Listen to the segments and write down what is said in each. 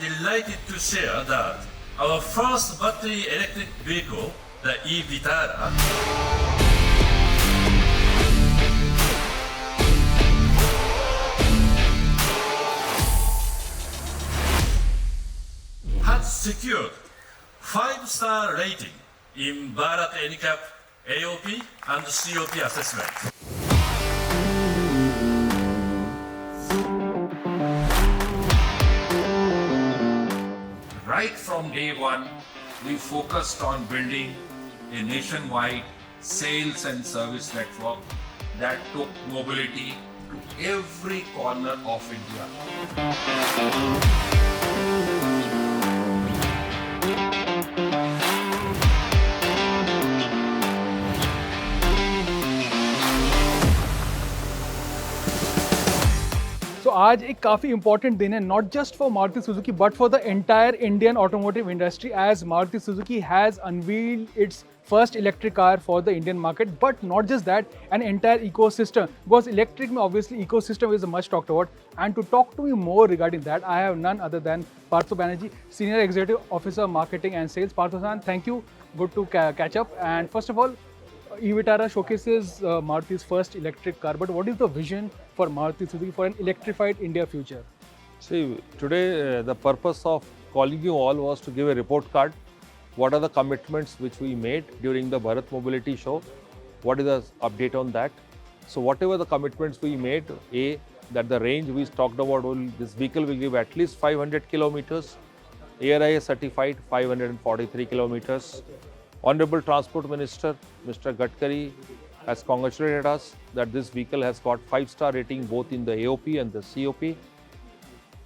delighted to share that our first battery electric vehicle, the e-Vitara, has secured 5-star rating in Bharat NCAP AOP and COP assessment. Right from day one, we focused on building a nationwide sales and service network that took mobility to every corner of India. So आज एक काफ़ी important दिन है not just for Maruti Suzuki but for the entire Indian automotive industry as Maruti Suzuki has unveiled its first electric car for the Indian market. But not just that, an entire ecosystem, because electric में obviously ecosystem is much talked about. And to talk to me more regarding that, I have none other than Partho Banerjee, Senior Executive Officer Marketing and Sales. Partho-san, thank you. Good to catch up. And first of all, e-Vitara showcases Maruti's first electric car, but what is the vision for Maruti Suzuki for an electrified India future? See, today the purpose of calling you all was to give a report card. What are the commitments which we made during the Bharat Mobility Show? What is the update on that? So whatever the commitments we made, that the range we talked about, this vehicle will give at least 500 kilometers, ARIA certified 543 kilometers. Honorable Transport Minister, Mr. Gadkari, has congratulated us that this vehicle has got 5-star rating both in the AOP and the COP.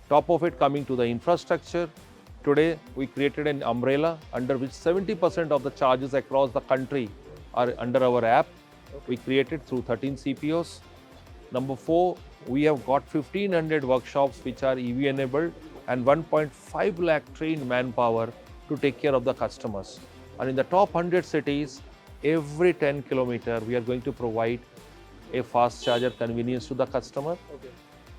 Top of it, coming to the infrastructure, today we created an umbrella under which 70% of the charges across the country are under our app. We created through 13 CPOs. Number 4, we have got 1500 workshops which are EV enabled and 1.5 lakh trained manpower to take care of the customers. And in the top 100 cities, every 10 kilometers, we are going to provide a fast charger convenience to the customer. Okay.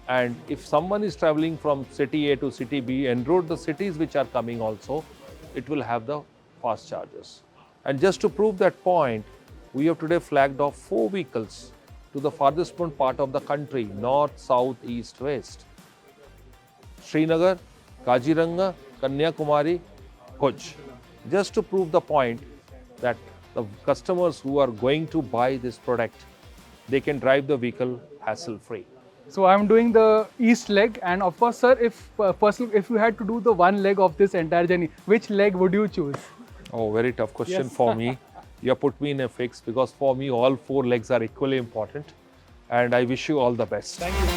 And if someone is traveling from city A to city B, en route the cities which are coming also, it will have the fast chargers. And just to prove that point, we have today flagged off 4 vehicles to the farthest part of the country, north, south, east, west. Srinagar, Kaziranga, Kanyakumari, Kutch. Just to prove the point that the customers who are going to buy this product, they can drive the vehicle hassle-free. So I'm doing the east leg, and of course, sir, if you had to do the one leg of this entire journey, which leg would you choose? Oh, very tough question Yes. for me. You have put me in a fix because for me all 4 legs are equally important, and I wish you all the best. Thank you.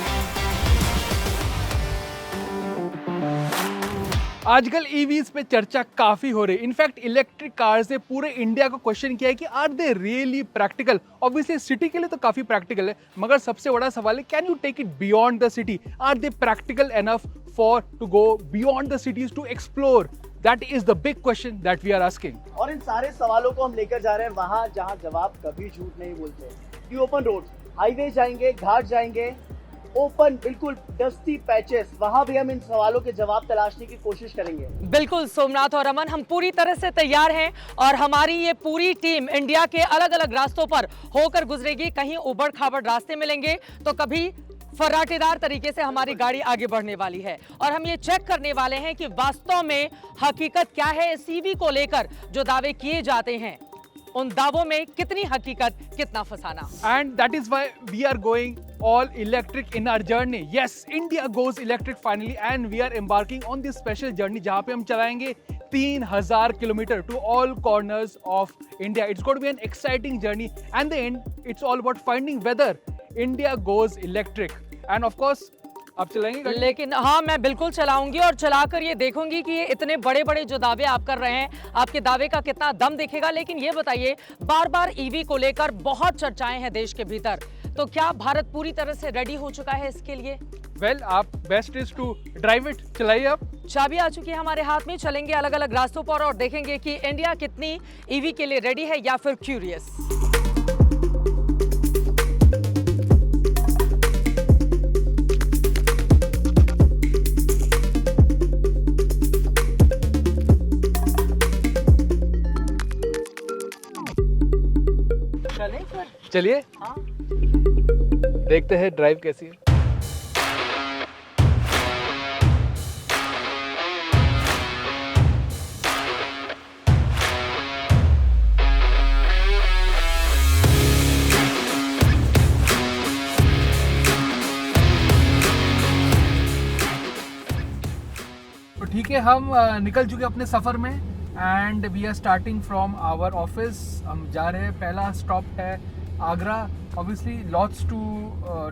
आजकल EVs पे चर्चा काफ़ी हो रही है. In fact electric cars ने पूरे India को क्वेश्चन किया है कि are they really practical. Obviously city के लिए तो काफ़ी प्रैक्टिकल है, मगर सबसे बड़ा सवाल है can you take it beyond the city? Are they practical enough for to go beyond the cities to explore? That is the big question that we are asking. और इन सारे सवालों को हम लेकर जा रहे हैं वहां जहां जवाब कभी झूठ नहीं बोलते. कि ओपन रोड, हाईवे जाएंगे, घाट जाएंगे, ओपन बिल्कुल डस्टी पैचेस, वहां भी हम इन सवालों के जवाब तलाशने की कोशिश करेंगे. बिल्कुल सोमनाथ और अमन, हम पूरी तरह से तैयार हैं और हमारी ये पूरी टीम इंडिया के अलग अलग रास्तों पर होकर गुजरेगी. कहीं उबड़ खाबड़ रास्ते मिलेंगे तो कभी फर्राटेदार तरीके से हमारी गाड़ी आगे बढ़ने वाली है और हम ये चेक करने वाले हैं कि वास्तव में हकीकत क्या है. इस ईवी को लेकर जो दावे किए जाते हैं उन दावों में कितनी हकीकत, कितना फसाना. And that is why we are going all electric in our journey. Yes, India goes electric finally and we are embarking on this special journey जहाँ पे हम चलाएंगे 3000 kilometre to all corners of India. It's going to be an exciting journey and the end it's all about finding whether India goes electric. And of course आप चलाएंगे गाड़ी? लेकिन हाँ, मैं बिल्कुल चलाऊंगी और चलाकर ये देखूंगी कि ये इतने बड़े बड़े जो दावे आप कर रहे हैं, आपके दावे का कितना दम दिखेगा. लेकिन ये बताइए, बार बार ईवी को लेकर बहुत चर्चाएं हैं देश के भीतर, तो क्या भारत पूरी तरह से रेडी हो चुका है इसके लिए? वेल, आप best is to drive it. चलाइए आप. चाबी आ चुकी है हमारे हाथ में. चलेंगे अलग अलग रास्तों पर और देखेंगे कि इंडिया कितनी ईवी के लिए रेडी है या फिर क्यूरियस. चलिए हाँ देखते हैं ड्राइव कैसी है। तो ठीक है, हम निकल चुके अपने सफ़र में and we are starting from our office. हम जा रहे हैं, पहला स्टॉप है Agra. Obviously lots to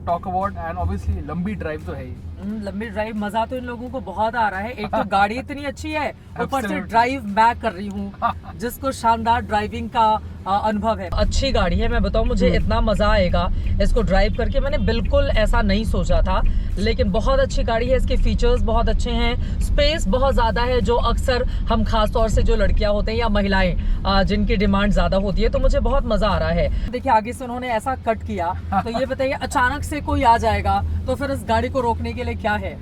talk about and obviously लंबी ड्राइव तो है ही। लंबी ड्राइव, मजा तो इन लोगों को बहुत आ रहा है। एक तो गाड़ी इतनी अच्छी है, ऊपर से Absolutely. ड्राइव मैं कर रही हूँ, जिसको शानदार ड्राइविंग का अनुभव है। अच्छी गाड़ी है, मैं बताऊँ मुझे इतना मजा आएगा इसको ड्राइव करके, मैंने बिल्कुल ऐसा नहीं सोचा था। लेकिन बहुत अच्छी गाड़ी है, इसके फीचर्स बहुत अच्छे हैं, स्पेस बहुत ज़्यादा है, जो अक्सर हम खास तौर से जो लड़कियां होते हैं या महिलाएं जिनकी डिमांड ज़्यादा होती है, तो मुझे बहुत मज़ा आ रहा है। देखिए आगे से उन्होंने ऐसा कट किया, तो ये बताइए अचानक से कोई आ जाएगा तो फिर इस गाड़ी को रोकने के लिए क्या है?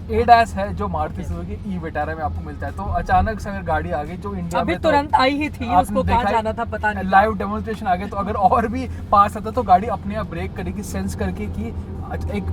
ADAS है जो मारुति सुजुकी ई विटारा में आपको मिलता है। तो अचानक से अगर गाड़ी आ गई जो इंडिया अभी में तो तुरंत आई ही थी, आपने उसको देखा कहाँ ही, जाना था पता नहीं। लाइव डेमोन्स्ट्रेशन आ गया। तो अगर और भी पास आता तो गाड़ी अपने आप ब्रेक करेगी, सेंस करके कि एक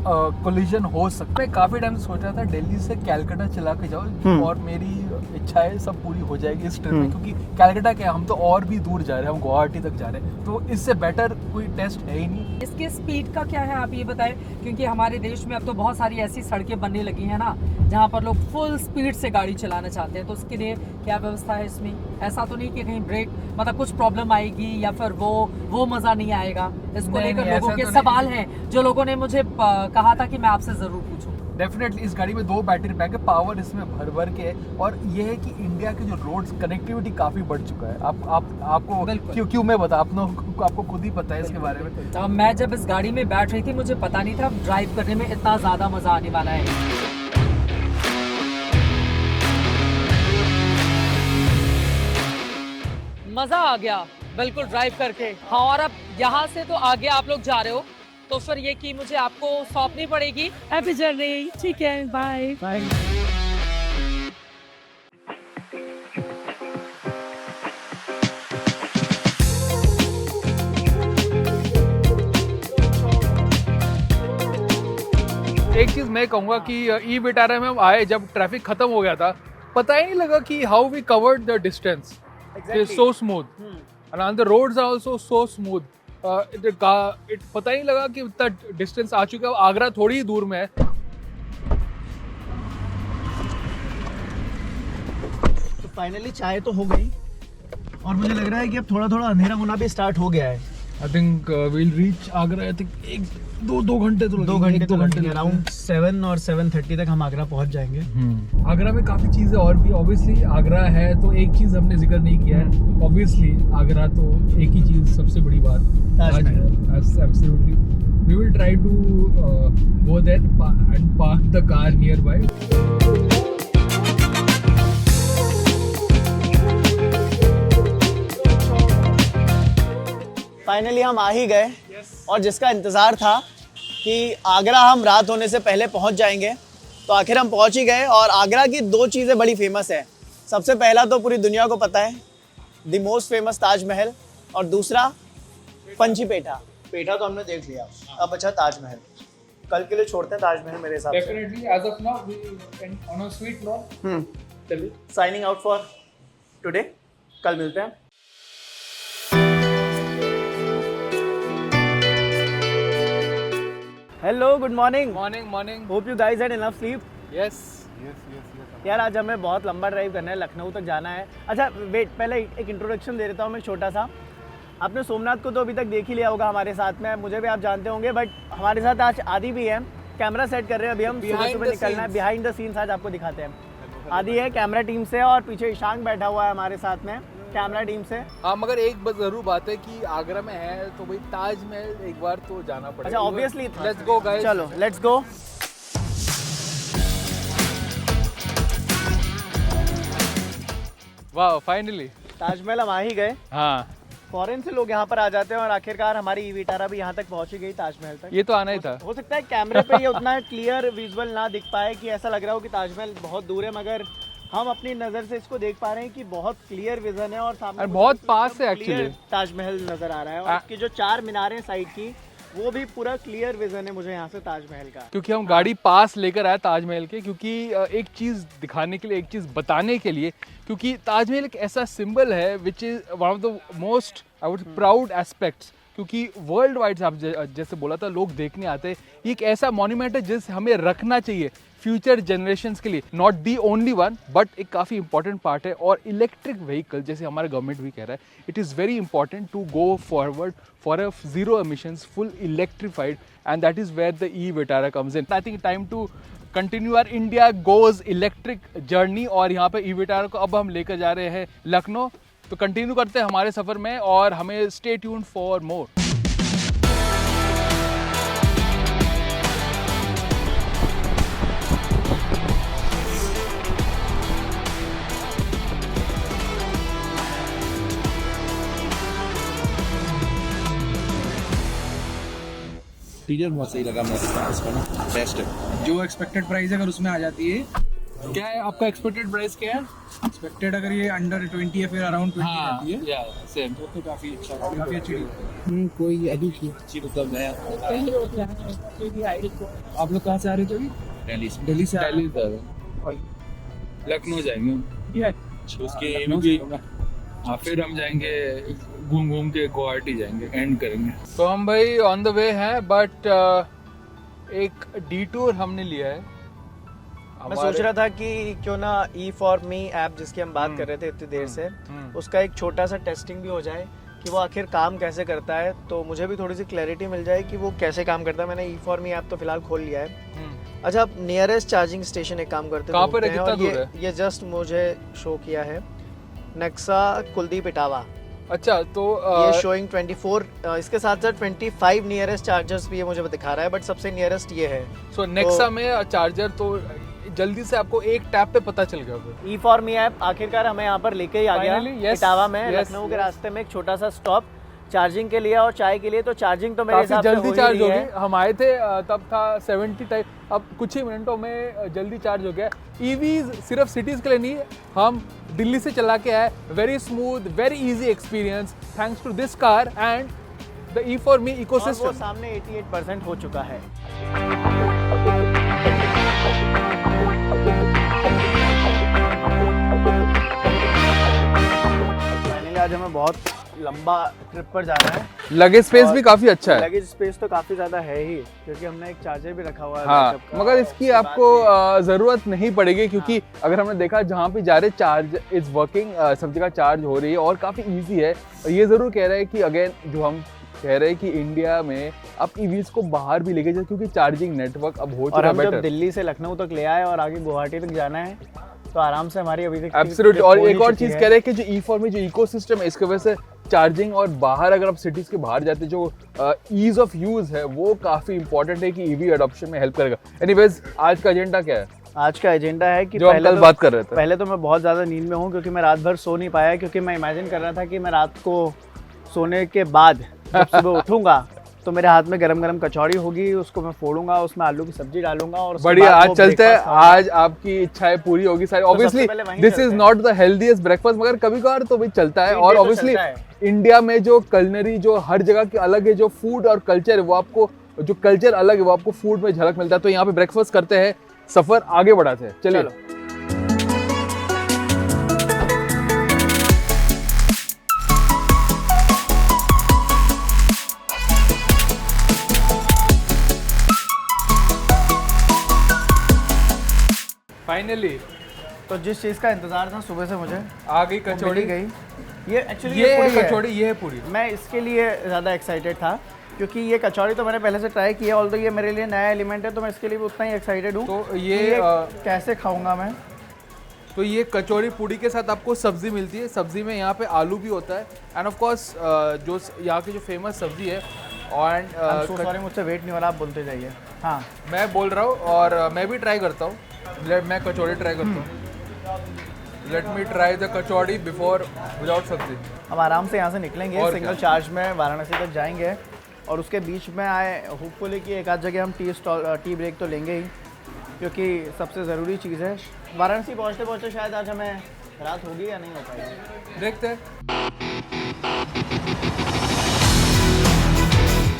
कोलिजन हो सकता है। काफी टाइम से सोच रहा था दिल्ली से कैलकाटा चला के जाओ, और मेरी इच्छा है सब पूरी हो जाएगी इस ट्रिप में, क्योंकि कैलकाटा क्या, हम तो और भी दूर जा रहे हैं, हम गुवाहाटी तक जा रहे हैं, तो इससे बेटर कोई टेस्ट है ही नहीं। इसके स्पीड का क्या है आप ये बताएं, क्योंकि हमारे देश में अब तो बहुत सारी ऐसी सड़कें बनने लगी हैं ना, जहाँ पर लोग फुल स्पीड से गाड़ी चलाना चाहते हैं, तो उसके लिए क्या व्यवस्था है इसमें? ऐसा तो नहीं कि कहीं ब्रेक मतलब कुछ प्रॉब्लम आएगी या फिर वो मजा नहीं आएगा? इसको नहीं, लेकर नहीं, लोगों ऐसा के तो सवाल नहीं। हैं, जो लोगों ने मुझे कहा था कि मैं आपसे जरूर पूछूं। डेफिनेटली इस गाड़ी में 2 बैटरी पैक है, पावर इसमें भर के है, और ये है कि इंडिया के जो रोड्स कनेक्टिविटी काफी बढ़ चुका है। आपको बिल्कुल। क्यों मैं बता, आपको खुद ही पता है इसके बारे में। मैं जब इस गाड़ी में बैठ रही थी, मुझे पता नहीं था ड्राइव करने में इतना ज्यादा मजा आने वाला है। मजा आ गया बिल्कुल ड्राइव करके। हाँ, और अब यहाँ से तो आगे आप लोग जा रहे हो, तो फिर ये की मुझे आपको सौंपनी पड़ेगी। Happy journey. ठीक है, बाय बाय। एक चीज मैं कहूँगा कि ई विटारा में हम आए, जब ट्रैफिक खत्म हो गया था, पता ही नहीं लगा कि how we covered the distance. It's so smooth and the roads are also so smooth. पता ही नहीं लगा कि इतना डिस्टेंस आ चुका है। आगरा थोड़ी ही दूर में है। तो फाइनली चाय तो हो गई, और मुझे लग रहा है कि अब थोड़ा थोड़ा अंधेरा होना भी स्टार्ट हो गया है। I think we'll reach Agra, I think 2 घंटे तो 2 घंटे तो लगेंगे। अराउंड 7 और 7:30 तक हम आगरा पहुंच जाएंगे। आगरा में काफी चीजें और भी, ऑब्वियसली आगरा है तो एक चीज हमने जिक्र नहीं किया है। ऑब्वियसली आगरा तो एक ही चीज, सबसे बड़ी बात Taj Mahal. Absolutely, we will try to go there and park the car nearby. Finally हम आ ही गए, और जिसका इंतज़ार था कि आगरा हम रात होने से पहले पहुंच जाएंगे, तो आखिर हम पहुंच ही गए। और आगरा की 2 चीज़ें बड़ी फेमस है। सबसे पहला तो पूरी दुनिया को पता है, द मोस्ट फेमस ताजमहल, और दूसरा पंची पेठा। पेठा तो हमने देख लिया, अब अच्छा ताजमहल। कल के लिए छोड़ते हैं ताजमहल मेरे हिसाब से। Definitely as of now we on a sweet note चलिए साइनिंग आउट फॉर टुडे, कल मिलते हैं। Hello, good morning. Morning. Hope you guys had enough sleep. Yes. यार आज हमें बहुत लंबा ड्राइव करना है, लखनऊ तक जाना है। अच्छा वेट, पहले एक इंट्रोडक्शन दे देता हूँ मैं छोटा सा। आपने सोमनाथ को तो अभी तक देख ही लिया होगा हमारे साथ में, मुझे भी आप जानते होंगे, बट हमारे साथ आज आदि भी है। कैमरा सेट कर रहे हैं अभी हम, सुबह सुबह निकलना है। बिहाइंड द सीन्स आज आपको दिखाते हैं। आदि है कैमरा टीम से, और पीछे ईशांक बैठा हुआ है हमारे साथ में कैमरा टीम से। हाँ, मगर एक बस जरूर बात है कि आगरा में है तो भाई ताजमहल एक बार तो जाना पड़ेगा। अच्छा ऑब्वियसली, लेट्स गो गाइस। चलो लेट्स गो। वाह, फाइनली ताजमहल हम आ ही गए। हाँ, फॉरेन से लोग यहाँ पर आ जाते हैं, और आखिरकार हमारी ई विटारा भी यहाँ तक पहुँची गई, ताजमहल तक। ये तो आना ही था। हो सकता है कैमरे पे ये उतना क्लियर विजुअल ना दिख पाए, कि ऐसा लग रहा हो कि ताजमहल बहुत दूर है, मगर हम अपनी नज़र से इसको देख पा रहे हैं कि बहुत क्लियर विजन है और सामने और मुझे बहुत बिल्कुल पास है एकदम clear actually। ताजमहल नज़र आ रहा है और उसकी जो 4 मीनारें साइड की वो भी पूरा क्लियर विजन है मुझे यहाँ से ताजमहल का। क्योंकि हम गाड़ी पास लेकर आए ताजमहल के, क्योंकि एक चीज़ दिखाने के लिए, एक चीज़ बताने के लिए, क्योंकि ताजमहल एक ऐसा सिंबल है which is one of the most I would proud aspects, क्योंकि वर्ल्ड वाइड आप जैसे बोला था लोग देखने आते हैं। ये एक ऐसा मॉन्यूमेंट है जिसे हमें रखना चाहिए फ्यूचर जनरेशंस के लिए, not the only one but एक काफ़ी इंपॉर्टेंट पार्ट है। और इलेक्ट्रिक व्हीकल जैसे हमारा गवर्नमेंट भी कह रहा है, it is very important to go forward for a zero emissions full electrified, and that is where the E Vitara comes in. I think time to continue our India goes electric journey. और यहाँ पे e Vitara को अब हम लेकर जा रहे हैं लखनऊ, तो कंटिन्यू करते हैं हमारे सफ़र में और हमें stay tuned for more. Interior बहुत सही लगा मेरे को इसका ना, बेस्ट है। जो एक्सपेक्टेड प्राइस अगर उसमें आ जाती है, क्या है आपका एक्सपेक्टेड प्राइस क्या है? एक्सपेक्टेड अगर ये अंडर 20 है फिर अराउंड 20 आती है सेम। तो काफ़ी अच्छा, काफ़ी अच्छी डील। कोई अच्छी मतलब है। आप लोग कहाँ से आ रहे थे अभी? दिल्ली से आ रहे हैं। लखनऊ जाएंगे उसके हाँ, फिर हम जाएंगे घूम घूम के गुवाहाटी जाएंगे, एंड करेंगे। तो हम भाई ऑन द वे हैं, बट एक डिटूर हमने लिया है। मैं सोच रहा था कि क्यों ना ई फॉर मी ऐप जिसकी हम बात कर रहे थे इतनी देर से, उसका एक छोटा सा टेस्टिंग भी हो जाए कि वो आखिर काम कैसे करता है, तो मुझे भी थोड़ी सी क्लैरिटी मिल जाए कि वो कैसे काम करता है। मैंने ई फॉर मी ऐप तो फिलहाल खोल लिया है। अच्छा, अब नियरेस्ट चार्जिंग स्टेशन एक काम करते कहाँ पर है, हैं, कितना और दूर है? ये जस्ट मुझे शो किया है नेक्सा कुलदीप इटावा। अच्छा, तो ये शोइंग 24, इसके साथ साथ 25 नियरेस्ट चार्जर्स भी ये मुझे दिखा रहा है, बट सबसे नियरेस्ट ये है। सो नेक्सा में चार्जर तो जल्दी से आपको एक टैप पे पता चल गया फिर। ई फॉर मी ऐप आखिरकार हमें यहाँ पर लेके ही आ गया। Finally, yes, इटावा में yes, लखनऊ के रास्ते में एक छोटा सा स्टॉप चार्जिंग के लिए और चाय के लिए। तो चार्जिंग तो मेरे काफी हिसाब से जल्दी हो ही चार्ज हो रही गई। है। हम आए थे तब था 70 टाइप, अब कुछ ही मिनटों में जल्दी चार्ज हो गया। ईवीज सिर्फ सिटीज के लिए नहीं, हम दिल्ली से चला के आए। Very smooth, very easy experience thanks to this car and the E for me और वो इकोसिस्टम। सामने 88% हो चुका है। फाइनली आज हमें बहुत लंबा ट्रिप पर जाना है। लगेज स्पेस और भी काफी अच्छा है। लगेज स्पेस तो काफी ज्यादा है ही, क्योंकि हमने एक चार्जर भी रखा हुआ है हाँ, बैकअप का। मगर इसकी और आपको बाकी- ज़रूरत नहीं पड़ेगी, क्योंकि अगर हमने देखा जहाँ पे जा रहे चार्ज इज़ वर्किंग, सब जगह चार्ज हो रही है और काफ़ी इजी है। और ये ज़रूर कह रहे हैं कि अगेन जो हम कह रहे हैं कि इंडिया में आप ईवीज को बाहर भी लेके जाए, क्योंकि चार्जिंग नेटवर्क अब हो और चुका है हम जब बेटर। दिल्ली से लखनऊ तक ले आए और आगे गुवाहाटी तक जाना है, तो आराम से हमारी अभी तक एब्सोल्युटली। trip और हो ही एक और चुकी चीज़ है। कह रहे हैं कि जो ई फॉर में जो इकोसिस्टम है, इसकी वजह से चार्जिंग और बाहर अगर आप सिटीज़ के बाहर जाते जो ईज ऑफ यूज़ है वो काफ़ी इंपॉर्टेंट है कि ईवी अडॉप्शन में हेल्प करेगा। एनीवेज, आज का एजेंडा क्या है आज का एजेंडा है कि जो हम कल बात कर रहे थे? पहले तो मैं बहुत ज़्यादा नींद में हूँ, क्योंकि मैं रात भर सो नहीं पाया, क्योंकि मैं इमेजिन कर रहा था कि मैं रात को सोने के बाद जब सुबह उठूंगा तो मेरे हाथ में गरम गरम कचौड़ी होगी, उसको मैं फोड़ूंगा, उसमें आलू की सब्जी डालूंगा और उसके बढ़िया। बाद आज वो चलते हैं, breakfast खाऊंगा। आज आपकी इच्छाएं पूरी होगी सारी। ऑब्वियसली पहले वहीं दिस चलते इज हैं। नॉट द हेल्दीएस्ट ब्रेकफास्ट, मगर कभी कभार तो भी चलता है। Cheat और day तो ऑब्वियसली चलता है। इंडिया में जो कलनरी जो हर जगह के अलग है, जो फूड और कल्चर है वो आपको, जो कल्चर अलग है वो आपको फूड में झलक मिलता है। तो यहाँ पे ब्रेकफास्ट करते हैं, सफर आगे बढ़ाते हैं। चलिए। चलो। फाइनली तो जिस चीज़ का इंतजार था सुबह से मुझे आ गई वो मिल कचौड़ी। ही गई। ये एक्चुअली ये पूरी है। कचौड़ी, ये है पूरी। मैं इसके लिए ज़्यादा एक्साइटेड था, क्योंकि ये कचौड़ी तो मैंने पहले से ट्राई किया, ऑल्दो ये मेरे लिए नया एलिमेंट है, तो मैं इसके लिए भी उतना ही एक्साइटेड हूँ। तो कि ये कैसे खाऊंगा मैं। तो ये कचौड़ी पूड़ी के साथ आपको सब्जी मिलती है। सब्जी में यहाँ पे आलू भी होता है, एंड ऑफ कोर्स जो यहाँ की जो फेमस सब्जी है। एंड सॉरी, मुझसे वेट नहीं हो रहा, आप बोलते जाइए। हाँ, मैं बोल रहा हूँ और मैं भी ट्राई करता हूँ। मैं कचौड़ी ट्राई करता हूँ। Let me try the kachori before without सब्जी। हम आराम से यहाँ से निकलेंगे, और सिंगल क्या? चार्ज में वाराणसी तक जाएंगे, और उसके बीच में आए होपफुली कि एक आध जगह हम टी ब्रेक तो लेंगे ही। क्योंकि सबसे ज़रूरी चीज़ है। वाराणसी पहुँचते पहुँचते शायद आज हमें रात होगी या नहीं हो पाएगी, देखते हैं।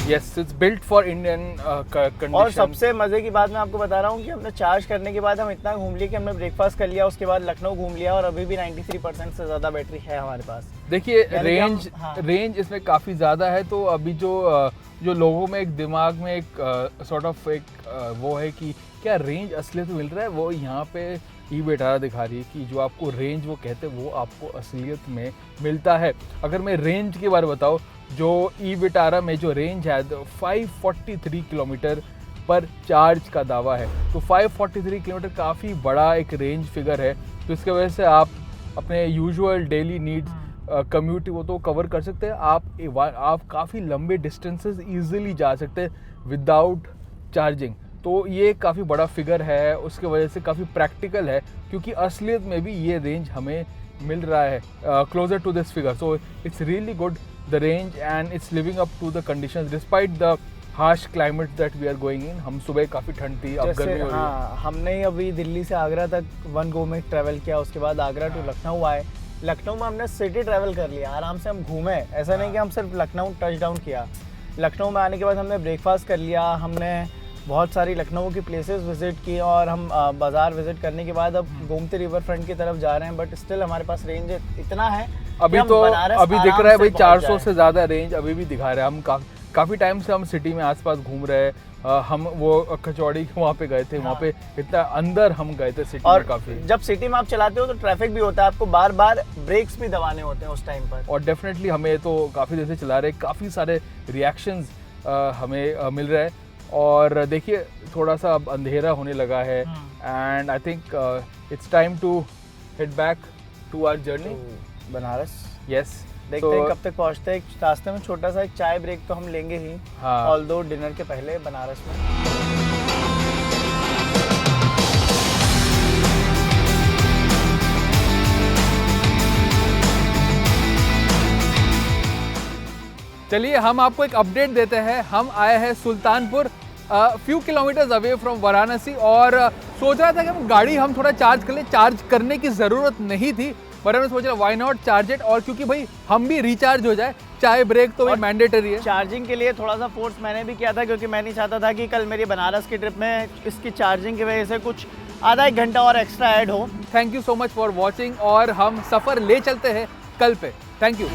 Yes, it's built for Indian conditions. और सबसे मज़े की बात मैं आपको बता रहा हूँ कि हमने चार्ज करने के बाद हम इतना घूम लिए कि हमने ब्रेकफास्ट कर लिया, उसके बाद लखनऊ घूम लिया और अभी भी 93% से ज़्यादा बैटरी है हमारे पास। देखिए यानी कि रेंज हाँ। रेंज इसमें काफ़ी ज़्यादा है, तो अभी जो लोगों में एक दिमाग में एक सॉर्ट ऑफ एक वो है कि क्या रेंज असलियत में मिल रहा है, वो यहाँ पे E18 दिखा रही है कि जो आपको रेंज वो कहते हैं वो आपको असलियत में मिलता है। अगर मैं रेंज के बारे में बताऊँ, जो E18 में जो रेंज है 543 किलोमीटर पर चार्ज का दावा है, तो 543 किलोमीटर काफ़ी बड़ा एक रेंज फिगर है, तो इसकी वजह से आप अपने यूजुअल डेली नीड्स कम्यूट वो तो कवर कर सकते हैं। आप काफ़ी लंबे डिस्टेंसेस ईजिली जा सकते हैं विदाउट चार्जिंग, तो ये काफ़ी बड़ा फिगर है, उसके वजह से काफ़ी प्रैक्टिकल है, क्योंकि असलियत में भी ये रेंज हमें मिल रहा है closer to this figure. So it's really good the range and it's living up to the conditions despite the harsh climate that we are going in. हम सुबह काफ़ी ठंड थी, अब गर्मी हो रही है। हाँ, हमने अभी दिल्ली से आगरा तक वन गो में ट्रैवल किया, उसके बाद आगरा टू लखनऊ आए। लखनऊ में हमने सिटी ट्रैवल कर लिया, आराम से हम घूमे, ऐसा नहीं कि हम सिर्फ लखनऊ टच डाउन किया। लखनऊ में आने के बाद हमने ब्रेकफास्ट कर लिया, हमने बहुत सारी लखनऊ की प्लेसेस विजिट की और हम बाज़ार विजिट करने के बाद अब गोमती रिवर फ्रंट की तरफ जा रहे हैं, बट स्टिल हमारे पास रेंज इतना है अभी तो अभी दिख रहा है भाई 400 से ज़्यादा रेंज अभी भी दिखा रहा है। हम काफ़ी टाइम से हम सिटी में आसपास घूम रहे हैं। हम वो कचौड़ी वहाँ पे गए थे, वहाँ पे इतना अंदर हम गए थे सिटी में काफ़ी। जब सिटी में आप चलाते हो तो ट्रैफिक भी होता है, आपको बार बार ब्रेक्स भी दबाने होते हैं उस टाइम पर। और डेफिनेटली हमें तो काफ़ी देर से चला रहे, काफ़ी सारे रिएक्शंस हमें मिल रहे हैं। और देखिए थोड़ा सा अब अंधेरा होने लगा है and I think it's time to head back to our journey Banaras. Yes, देखते हैं कब तक पहुंचते हैं। रास्ते में छोटा सा एक चाय ब्रेक तो हम लेंगे ही, ऑल्दो डिनर के पहले बनारस में। चलिए हम आपको एक अपडेट देते हैं। हम आए हैं Sultanpur, few kilometres away from Varanasi, और सोच रहा था कि हम गाड़ी हम थोड़ा चार्ज कर ले। चार्ज करने की ज़रूरत नहीं थी, पर हमने सोचा व्हाई नॉट चार्ज इट, और क्योंकि भाई हम भी रिचार्ज हो जाए, चाय ब्रेक तो भी मैंडेटरी है। चार्जिंग के लिए थोड़ा सा फोर्स मैंने भी किया था, क्योंकि मैं नहीं चाहता था कि कल मेरी बनारस की ट्रिप में इसकी चार्जिंग की वजह से कुछ आधा एक घंटा और एक्स्ट्रा ऐड हो। Thank you so much for watching, और हम सफ़र ले चलते हैं कल पे। Thank you.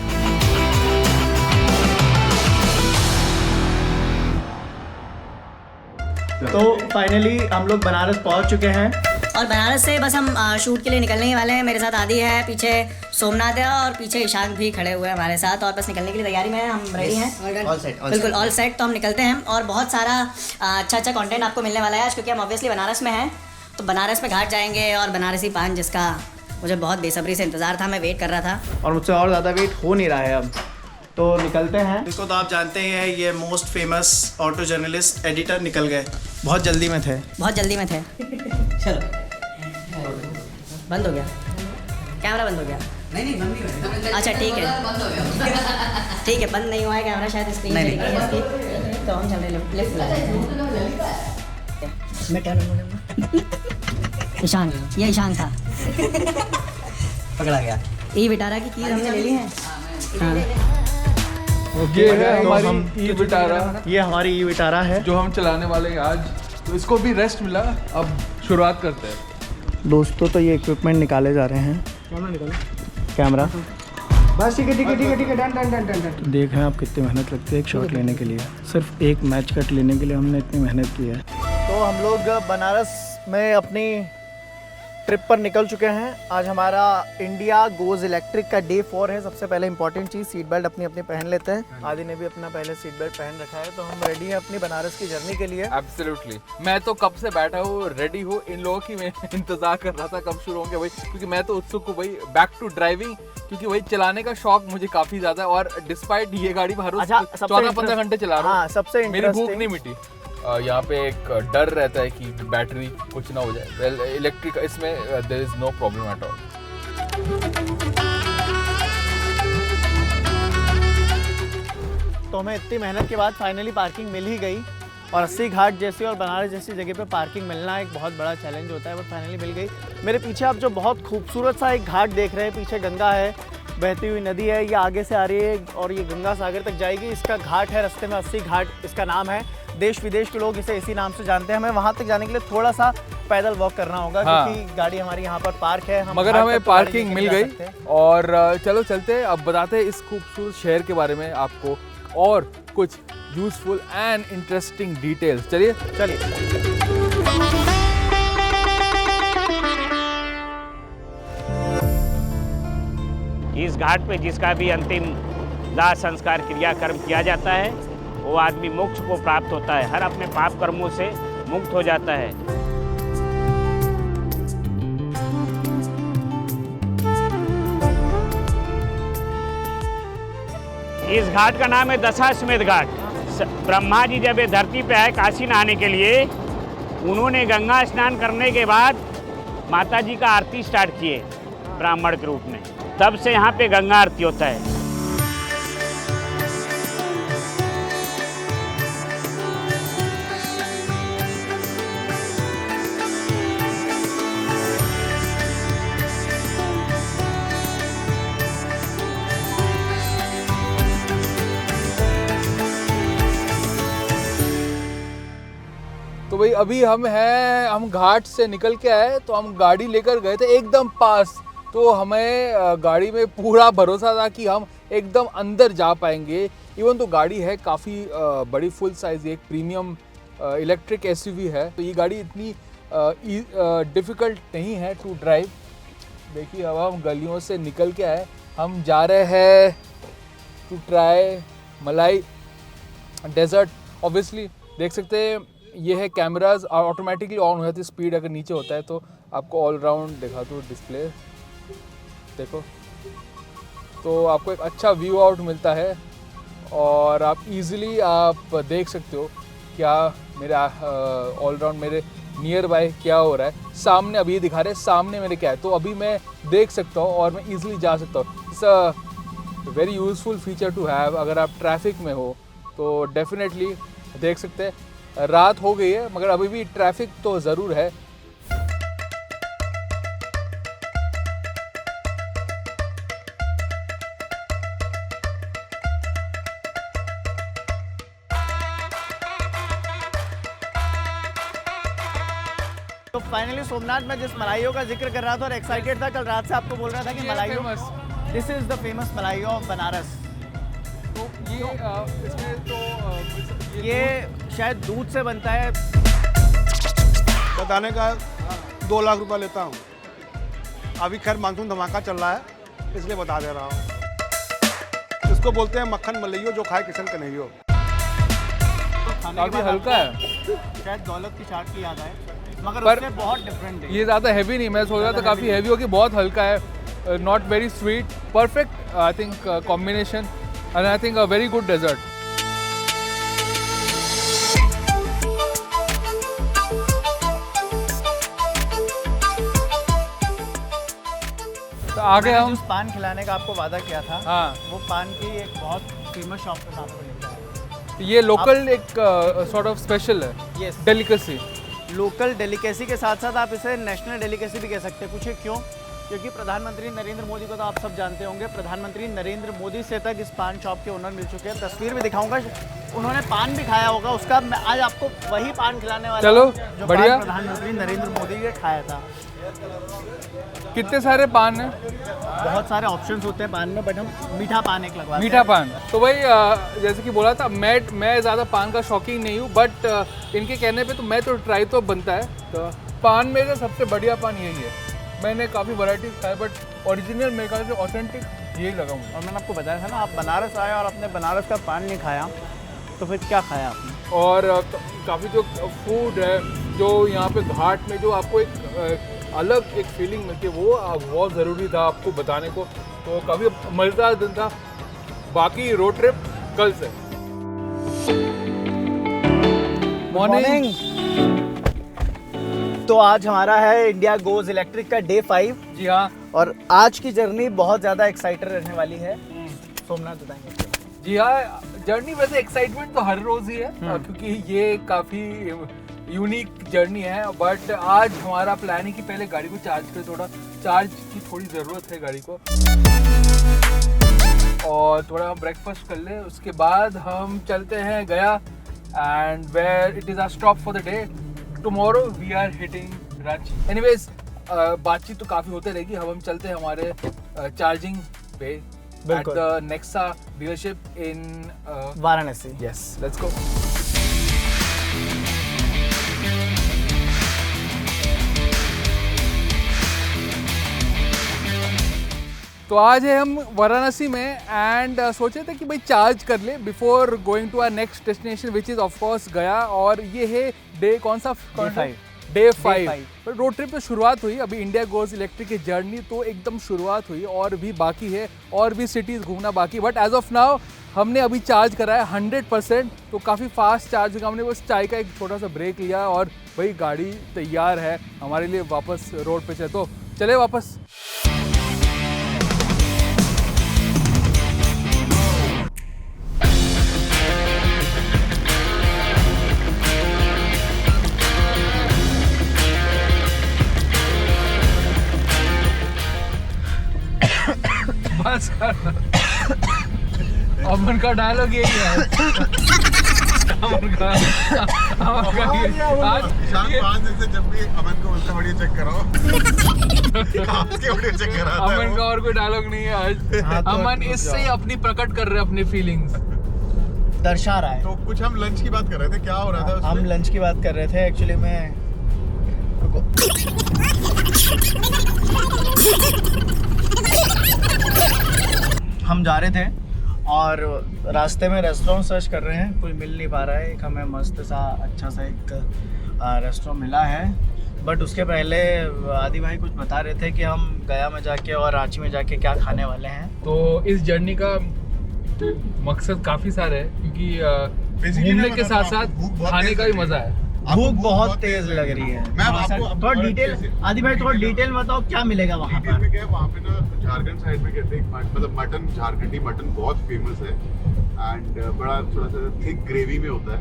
तो फाइनली हम लोग बनारस पहुंच चुके हैं, और बनारस से बस हम शूट के लिए निकलने ही वाले हैं। मेरे साथ आदि है, पीछे सोमनाथ है और पीछे ईशान भी खड़े हुए हैं हमारे साथ, और बस निकलने के लिए तैयारी में हैं। हम रेडी हैं, बिल्कुल ऑल सेट। तो हम निकलते हैं, और बहुत सारा अच्छा कंटेंट आपको मिलने वाला है आज, क्योंकि हम ऑब्वियसली बनारस में हैं। तो बनारस में घाट जाएंगे और बनारसी पान, जिसका मुझे बहुत बेसब्री से इंतज़ार था, मैं वेट कर रहा था, और मुझसे और ज़्यादा वेट हो नहीं रहा है अब। तो निकलते हैं। इसको तो आप जानते हैं, ये most famous auto journalist editor निकल गए, बहुत जल्दी में थे। चलो बंद हो गया कैमरा, बंद हो गया। नहीं बंद नहीं हुआ। अच्छा ठीक है, ठीक है, बंद नहीं हुआ है कैमरा, शायद स्क्रीन चली गई है इसकी। तो हम चल रहे लेफ्ट बुला रहे हैं। मैं टर्न बोलूँगा। ईशान, ये ईशान था। पकड़ा गया। E18 की कीज हमने ले ली है। हाँ, ये है हमारी E18, ये हमारी E18 है जो हम चलाने वाले हैं आज। तो इसको भी रेस्ट मिला, अब शुरुआत करते हैं दोस्तों। तो ये इक्विपमेंट निकाले जा रहे हैं, कैमरा। बस ठीक है, डन। देख रहे हैं आप कितनी मेहनत लगती है एक शॉट लेने के लिए, सिर्फ एक मैच कट लेने के लिए हमने इतनी मेहनत की है। तो हम लोग बनारस में अपनी ट्रिप पर निकल चुके हैं। आज हमारा इंडिया गोज इलेक्ट्रिक का डे 4 है। सबसे पहले इंपॉर्टेंट चीज़, सीट बेल्ट अपनी पहन लेते हैं। आदि ने भी अपना पहले सीट बेल्ट पहन रखा है, तो हम रेडी हैं अपनी बनारस की जर्नी के लिए। एब्सोल्युटली, मैं तो कब से बैठा हूँ, रेडी हूँ। इन लोगों की मैं इंतजार कर रहा था कब शुरू होंगे भाई, क्योंकि मैं तो उत्सुक हूँ भाई बैक टू ड्राइविंग, क्योंकि भाई चलाने का शौक मुझे काफी ज्यादा है। और डिस्पाइट ये गाड़ी हर रोज 14-15 घंटे चला रहा हूँ, सबसे मेरी भूख नहीं मिटी। यहाँ पे एक डर रहता है कि बैटरी कुछ ना हो जाए। वेल इलेक्ट्रिक इसमें there is no problem at all. तो हमें इतनी मेहनत के बाद फाइनली पार्किंग मिल ही गई। और 80 घाट जैसी और बनारस जैसी जगह पे पार्किंग मिलना एक बहुत बड़ा चैलेंज होता है, वो फाइनली मिल गई। मेरे पीछे आप जो बहुत खूबसूरत सा एक घाट देख रहे हैं, पीछे गंगा है, बहती हुई नदी है, ये आगे से आ रही है और ये गंगा सागर तक जाएगी। इसका घाट है, रास्ते में 80 घाट इसका नाम है। देश विदेश के लोग इसे इसी नाम से जानते हैं। हमें वहाँ तक जाने के लिए थोड़ा सा पैदल वॉक करना होगा, क्योंकि गाड़ी हमारी यहाँ पर पार्क है। मगर हमें पार्किंग मिल गई और चलो चलते हैं। अब बताते हैं इस खूबसूरत शहर के बारे में आपको और कुछ यूजफुल एंड इंटरेस्टिंग डिटेल्स। चलिए इस घाट पे जिसका भी अंतिम दाह संस्कार क्रियाकर्म किया जाता है, वो आदमी मोक्ष को प्राप्त होता है, हर अपने पाप कर्मों से मुक्त हो जाता है। इस घाट का नाम है दशाश्वमेध घाट। ब्रह्मा जी जब ये धरती पे आए काशी नहाने के लिए, उन्होंने गंगा स्नान करने के बाद माता जी का आरती स्टार्ट किए ब्राह्मण के रूप में, तब से यहाँ पे गंगा आरती होता है। तो भाई अभी हम घाट से निकल के आए, तो हम गाड़ी लेकर गए थे एकदम पास। तो हमें गाड़ी में पूरा भरोसा था कि हम एकदम अंदर जा पाएंगे। इवन तो गाड़ी है काफ़ी बड़ी, फुल साइज़, एक प्रीमियम इलेक्ट्रिक एसयूवी है। तो ये गाड़ी इतनी डिफ़िकल्ट नहीं है टू ड्राइव। देखिए अब हम गलियों से निकल के आए, हम जा रहे हैं टू ट्राई मलाई डेजर्ट। ऑब्वियसली देख सकते हैं ये है कैमराज ऑटोमेटिकली ऑन हो जाती है, स्पीड अगर नीचे होता है तो आपको ऑल राउंड दिखा दो डिस्प्ले, देखो तो आपको एक अच्छा व्यू आउट मिलता है और आप इजीली आप देख सकते हो क्या मेरा ऑल राउंड मेरे नियर बाय क्या हो रहा है। सामने अभी दिखा रहे हैं सामने मेरे क्या है, तो अभी मैं देख सकता हूँ और मैं इजीली जा सकता हूँ। It's a very useful feature to have. अगर आप ट्रैफिक में हो तो डेफिनेटली देख सकते हैं। रात हो गई है मगर अभी भी ट्रैफिक तो ज़रूर है। तो फाइनली सोमनाथ में जिस मलाइयों का जिक्र कर रहा था और एक्साइटेड था, कल रात से आपको बोल रहा था कि malaiyo, this is the famous malaiyo of Banaras. तो ये इसमें तो ये शायद दूध से बनता है। बताने का 2 लाख रुपया लेता हूँ। अभी खैर मानसून धमाका चल रहा है इसलिए बता दे रहा हूँ। इसको बोलते हैं मक्खन मलइयो, जो खाए किशन कन्हैयो। काफी हल्का है, शायद दौलत की चाट की याद आए, मगर पर उससे बहुत डिफरेंट है। ये ज़्यादा हैवी नहीं, मैं सोच रहा था काफ़ी हैवी होगी, बहुत हल्का है, not very sweet, perfect I think combination and I think a very good dessert. तो आगे हम जिस पान खिलाने का आपको वादा किया था, हाँ, वो पान की एक बहुत फेमस शॉप के साथ मिलता है। ये लोकल एक सॉर्ट ऑफ स्पेशल है, यस, डेलिकेसी। लोकल डेलिकेसी के साथ साथ आप इसे नेशनल डेलिकेसी भी कह सकते हैं। पूछिए क्यों? क्योंकि प्रधानमंत्री नरेंद्र मोदी को तो आप सब जानते होंगे, प्रधानमंत्री नरेंद्र मोदी से तक इस पान शॉप के ओनर मिल चुके हैं। तस्वीर भी दिखाऊंगा, उन्होंने पान भी खाया होगा उसका। मैं आज आपको वही पान खिलाने वाला चलो, हूं जो बढ़िया। पान प्रधानमंत्री नरेंद्र मोदी ने खाया था। कितने सारे पान हैं? बहुत सारे ऑप्शंस होते हैं पान में, बट हम मीठा पान एक लगवाते हैं। मीठा पान। तो भाई जैसे कि बोला था, मैं ज़्यादा पान का शौकीन नहीं हूँ, बट इनके कहने पे तो मैं तो ट्राई तो बनता है। तो पान में से सबसे बढ़िया पान यही है। मैंने काफ़ी वैरायटीज खाए बट ओरिजिनल मेरे ख्याल से ऑथेंटिक यही लगा मुझे। और मैंने आपको बताया था ना, आप बनारस आए और अपने बनारस का पान नहीं खाया तो फिर क्या खाया आपने? और काफ़ी जो फूड है जो यहाँ पे घाट में जो आपको एक अलग एक फीलिंग मिलती है, वो बहुत ज़रूरी था आपको बताने को। तो काफ़ी मज़ेदार दिन था। बाकी रोड ट्रिप कल से। मॉर्निंग। तो आज हमारा है इंडिया गोज इलेक्ट्रिक का डे 5। जी हाँ, और आज की जर्नी बहुत ज़्यादा एक्साइटेड रहने वाली है। सोमनाथ बताएंगे। जी हाँ, जर्नी वैसे एक्साइटमेंट तो हर रोज ही है क्योंकि ये काफी यूनिक जर्नी है, बट आज हमारा प्लान है कि पहले गाड़ी को चार्ज करें, थोड़ा चार्ज की थोड़ी ज़रूरत है गाड़ी को, और थोड़ा ब्रेकफास्ट कर ले, उसके बाद हम चलते हैं Gaya and where it is our stop for the day. Tomorrow we are hitting Ranchi. Anyways बातचीत तो काफ़ी होते रहेगी, अब हम चलते हैं हमारे चार्जिंग पे eight the Nexa dealership in Varanasi. Yes, let's go. तो आज है हम वाराणसी में एंड सोचे थे कि भाई चार्ज कर ले before going to our next destination which is of course Gaya, और ये है डे कौन सा? डे 5। तो रोड ट्रिप तो शुरुआत हुई, अभी इंडिया गोज इलेक्ट्रिक की जर्नी तो एकदम शुरुआत हुई और भी बाकी है, और भी सिटीज़ घूमना बाकी, बट एज ऑफ नाउ हमने अभी चार्ज करा है 100%, तो काफ़ी फास्ट चार्ज होगा। हमने बस चाय का एक छोटा सा ब्रेक लिया और भाई गाड़ी तैयार है हमारे लिए वापस रोड पे चले, तो चले वापस। बस अमन का डायलॉग यही है। अमन का आज 5 दिन से जब भी अमन को बोलते वीडियो चेक कराओ वीडियो चेक कराता है। अमन का और कोई डायलॉग नहीं है आज। अमन इससे ही अपनी प्रकट कर रहे हैं, अपनी फीलिंग्स दर्शा रहा है। तो कुछ हम लंच की बात कर रहे थे, क्या हो रहा था उसमें? हम लंच की बात कर रहे थे एक्चुअली में। हम जा रहे थे और रास्ते में रेस्टोरेंट सर्च कर रहे हैं, कोई मिल नहीं पा रहा है। एक हमें मस्त सा अच्छा सा एक रेस्टोरेंट मिला है, बट उसके पहले आदि भाई कुछ बता रहे थे कि हम गया में जाके और रांची में जाके क्या खाने वाले हैं। तो इस जर्नी का मकसद काफ़ी सारे है, क्योंकि घूमने के साथ साथ खाने का भी मज़ा है। भूख बहुत तेज लग रही है। मैं आपको थोड़ा डिटेल, आदि भाई थोड़ा डिटेल बताओ क्या मिलेगा वहाँ पर? में क्या है, वहाँ पे ना झारखंड साइड में कहते हैं मतलब मटन, झारखंडी मटन बहुत फेमस है एंड बड़ा थोड़ा सा थिक ग्रेवी में होता है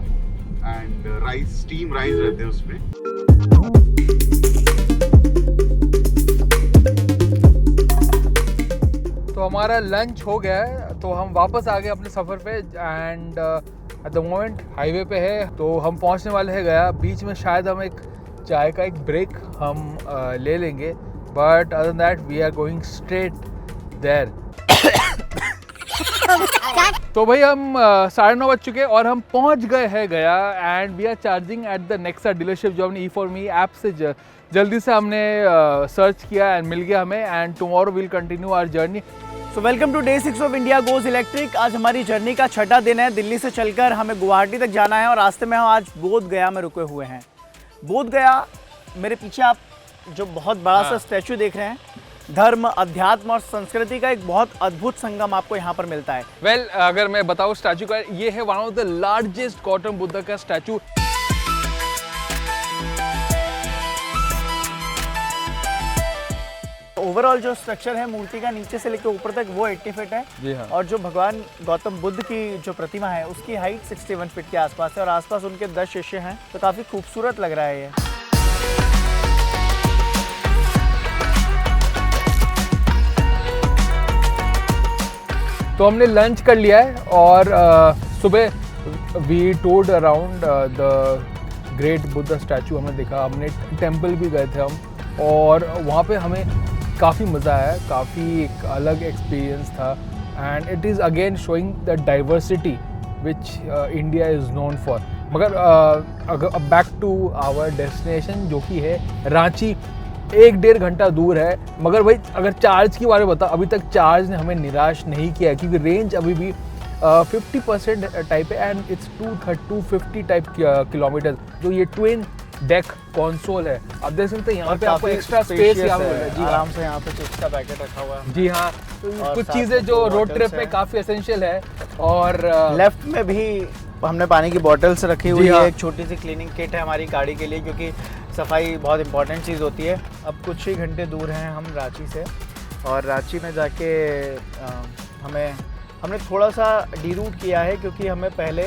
एंड राइस, स्टीम राइस रहते हैं उसमें। तो हमारा लंच हो गया है, तो हम वापस आ गए अपने सफ़र पे and at the moment highway पे है, तो हम पहुंचने वाले हैं गया। बीच में शायद हम एक चाय का एक ब्रेक हम ले लेंगे, but other than that we are going straight there. तो भाई हम 9:30 बज चुके और हम पहुंच गए हैं Gaya and we are charging at the Nexa dealership, जो हमने E4Me ऐप से जल्दी से हमने सर्च किया एंड मिल गया हमें, and tomorrow will continue our journey. So welcome to day 6 of India goes electric. आज हमारी जर्नी का 6वां दिन है। दिल्ली से चलकर हमें गुवाहाटी तक जाना है और रास्ते में हम आज बोध गया में रुके हुए हैं। बोध गया, मेरे पीछे आप जो बहुत बड़ा सा स्टैचू देख रहे हैं, धर्म, अध्यात्म और संस्कृति का एक बहुत अद्भुत संगम आपको यहाँ पर मिलता है। वेल, अगर मैं बताऊँ स्टैचू का, ये है one of the largest Gautam Buddha का स्टैचू। ओवरऑल जो स्ट्रक्चर है मूर्ति का नीचे से लेकर ऊपर तक वो 80 फीट है। जी हाँ। और जो भगवान गौतम बुद्ध की जो प्रतिमा है उसकी हाइट 61 फीट के आसपास है और आसपास उनके 10 शिष्य हैं, तो काफ़ी खूबसूरत लग रहा है ये। तो हमने लंच कर लिया है और सुबह we toured around the great Buddha statue हमने देखा, हमने टेम्पल भी गए थे हम, और वहाँ पे हमें काफ़ी मज़ा आया, काफ़ी एक अलग एक्सपीरियंस था and it is again showing the diversity which India is known for. मगर अगर बैक टू आवर डेस्टिनेशन जो कि है रांची, 1-1.5 घंटा दूर है, मगर भाई अगर चार्ज के बारे में बताओ, अभी तक चार्ज ने हमें निराश नहीं किया क्योंकि रेंज अभी भी 50% टाइप है एंड इट्स 250 टाइप किलोमीटर। जो ये ट्विन डेक कंसोल है, आप देख सकते हैं यहाँ पे आपको एक्स्ट्रा स्पेस यहाँ पे जी, आराम से यहाँ पे चिप्स का पैकेट रखा हुआ है। जी हाँ, तो कुछ चीज़ें जो रोड ट्रिप में काफ़ी एसेंशियल है। और लेफ्ट में भी हमने पानी की बॉटल्स रखी हुई है, एक छोटी सी क्लीनिंग किट है हमारी गाड़ी के लिए, क्योंकि सफाई बहुत इंपॉर्टेंट चीज़ होती है। अब कुछ ही घंटे दूर हैं हम रांची से, और रांची में जाके हमें हमने थोड़ा सा डीरूट किया है क्योंकि हमें पहले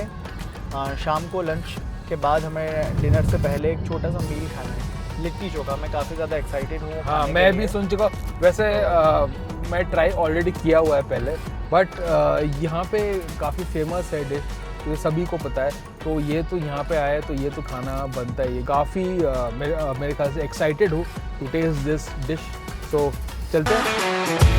शाम को लंच के बाद हमें डिनर से पहले एक छोटा सा मील खाना है, लिट्टी चोखा। मैं काफ़ी ज़्यादा एक्साइटेड हूँ। हाँ, मैं भी सुन चुका। वैसे मैं ट्राई ऑलरेडी किया हुआ है पहले, बट यहाँ पे काफ़ी फेमस है डिश, तो सभी को पता है। तो ये तो यहाँ पे आया तो ये तो खाना बनता है। ये काफ़ी मेरे ख्याल से एक्साइटेड हूँ टू टेस्ट दिस डिश। सो चलते हैं।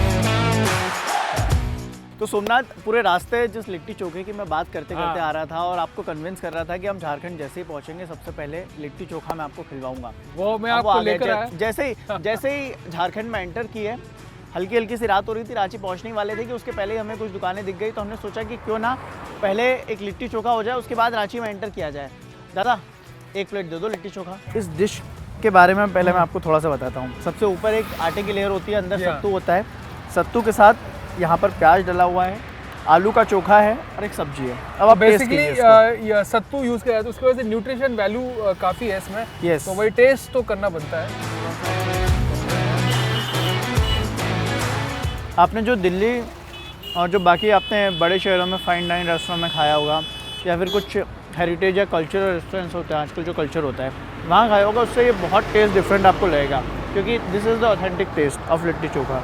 तो सोमनाथ पूरे रास्ते जिस लिट्टी चोखे की मैं बात करते करते आ रहा था और आपको कन्विंस कर रहा था कि हम झारखंड जैसे ही पहुंचेंगे सबसे पहले लिट्टी चोखा मैं आपको खिलवाऊंगा। वो मैं आपको लेकर आया। जैसे ही झारखंड में एंटर किए, हल्की हल्की सी रात हो रही थी, रांची पहुंचने ही वाले थे कि उसके पहले हमें कुछ दुकानें दिख गई, तो हमने सोचा कि क्यों ना पहले एक लिट्टी चोखा हो जाए, उसके बाद रांची में एंटर किया जाए। दादा 1 प्लेट दे दो लिट्टी चोखा। इस डिश के बारे में पहले मैं आपको थोड़ा सा बताता हूँ। सबसे ऊपर एक आटे की लेयर होती है, अंदर सत्तू होता है, सत्तू के साथ यहाँ पर प्याज डला हुआ है, आलू का चोखा है और एक सब्जी है। अब आप बेसिकली सत्तू यूज़ किया है तो उसकी वजह से न्यूट्रिशन वैल्यू काफ़ी है इसमें। यस, तो वही टेस्ट तो करना बनता है। आपने जो दिल्ली और जो बाकी आपने बड़े शहरों में फाइन डाइन रेस्टोरेंट में खाया होगा या फिर कुछ हेरिटेज या कल्चरल रेस्टोरेंट्स होते हैं आजकल जो कल्चर होता है वहाँ खाया होगा, उससे ये बहुत टेस्ट डिफरेंट आपको लगेगा क्योंकि this is the authentic taste of litti chokha.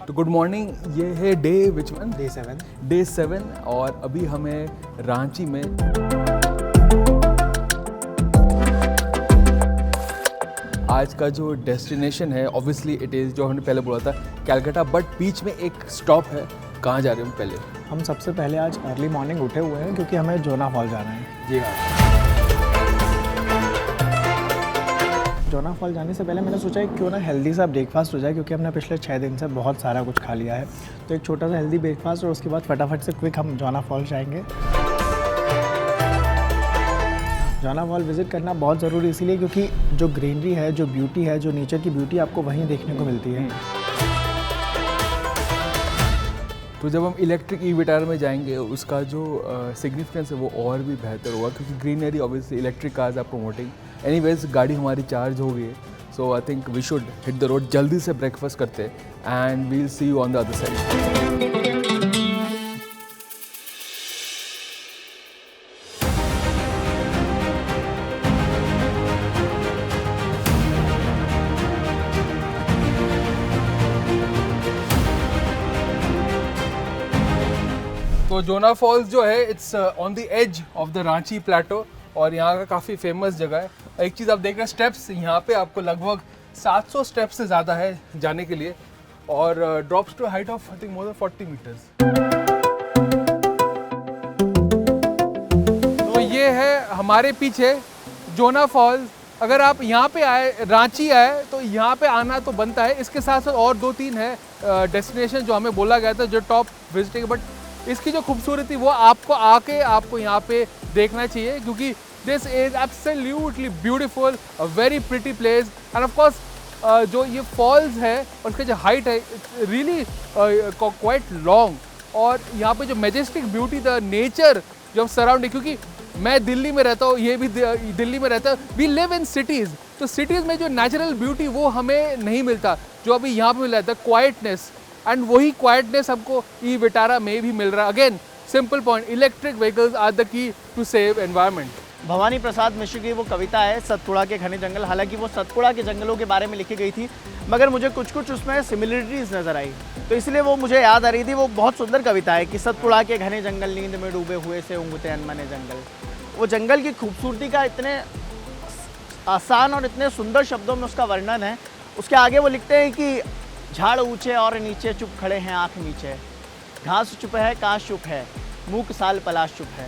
तो गुड मॉर्निंग, ये है डे विच वन? डे 7 और अभी हमें रांची में आज का जो डेस्टिनेशन है, ऑब्वियसली इट इज़ जो हमने पहले बोला था कैलकाटा, बट बीच में एक स्टॉप है। कहाँ जा रहे हैं हम पहले? हम सबसे पहले आज अर्ली मॉर्निंग उठे हुए हैं क्योंकि हमें जोना फॉल जाना है। जी हाँ। जोना फॉल जाने से पहले मैंने सोचा क्यों ना हेल्दी सा ब्रेकफास्ट हो जाए क्योंकि हमने पिछले 6 दिन से बहुत सारा कुछ खा लिया है। तो एक छोटा सा हेल्दी ब्रेकफास्ट और उसके बाद फटाफट से क्विक हम जोना फॉल जाएंगे। जोना फॉल विज़िट करना बहुत ज़रूरी इसीलिए क्योंकि जो ग्रीनरी है, जो ब्यूटी है, जो नेचर की ब्यूटी आपको वहीं देखने को मिलती है। तो जब हम इलेक्ट्रिक ई-विटारा में जाएंगे उसका जो सिग्निफिकेंस है वो और भी बेहतर होगा क्योंकि greenery obviously electric cars are promoting. Anyways गाड़ी हमारी चार्ज हो गई है, so I think we should hit the road. जल्दी से ब्रेकफास्ट करते हैं and we will see you on the other side. तो जोना फॉल्स जो है it's on the edge of the Ranchi plateau और यहाँ का काफ़ी फेमस जगह है। एक चीज़ आप देख रहे हैं, स्टेप्स यहाँ पे आपको लगभग 700 स्टेप्स से ज़्यादा है जाने के लिए और drops to height of I think more than 40 metres. तो ये है हमारे पीछे जोना फॉल्स। अगर आप यहाँ पे आए, रांची आए, तो यहाँ पे आना तो बनता है। इसके साथ साथ और 2-3 है डेस्टिनेशन जो हमें बोला गया था जो टॉप विजिटिंग, बट इसकी जो खूबसूरती वो आपको यहाँ पे देखना चाहिए क्योंकि this is absolutely beautiful, a very pretty place and of course जो ये फॉल्स है और उसका जो हाइट है रियली क्वाइट लॉन्ग और यहाँ पे जो मैजेस्टिक ब्यूटी, द नेचर जो सराउंडिंग, क्योंकि मैं दिल्ली में रहता हूँ, ये भी दिल्ली में रहता है, वी लिव इन सिटीज़, तो सिटीज़ में जो नेचुरल ब्यूटी वो हमें नहीं मिलता जो अभी यहाँ पे मिल रहा है, क्वाइटनेस, एंड वही क्वाइटनेस हमको ई-विटारा में भी मिल रहा है। Again simple point, electric vehicles are the key to save environment. Bhawani Prasad Mishra की वो कविता है सतपुड़ा के घने जंगल, हालांकि वो सतपुड़ा के जंगलों के बारे में लिखी गई थी मगर मुझे कुछ कुछ उसमें सिमिलरिटीज़ नज़र आई, तो इसलिए वो मुझे याद आ रही थी। वो बहुत सुंदर कविता है कि सतपुड़ा के घने जंगल नींद में डूबे हुए से ऊँघते अनमने जंगल। वो जंगल की खूबसूरती का इतने आसान और इतने सुंदर शब्दों में उसका वर्णन है। उसके आगे वो लिखते हैं कि झाड़ ऊंचे और नीचे चुप खड़े हैं आँख नीचे, घास चुप है काश चुप है, मूक साल पलाश चुप है,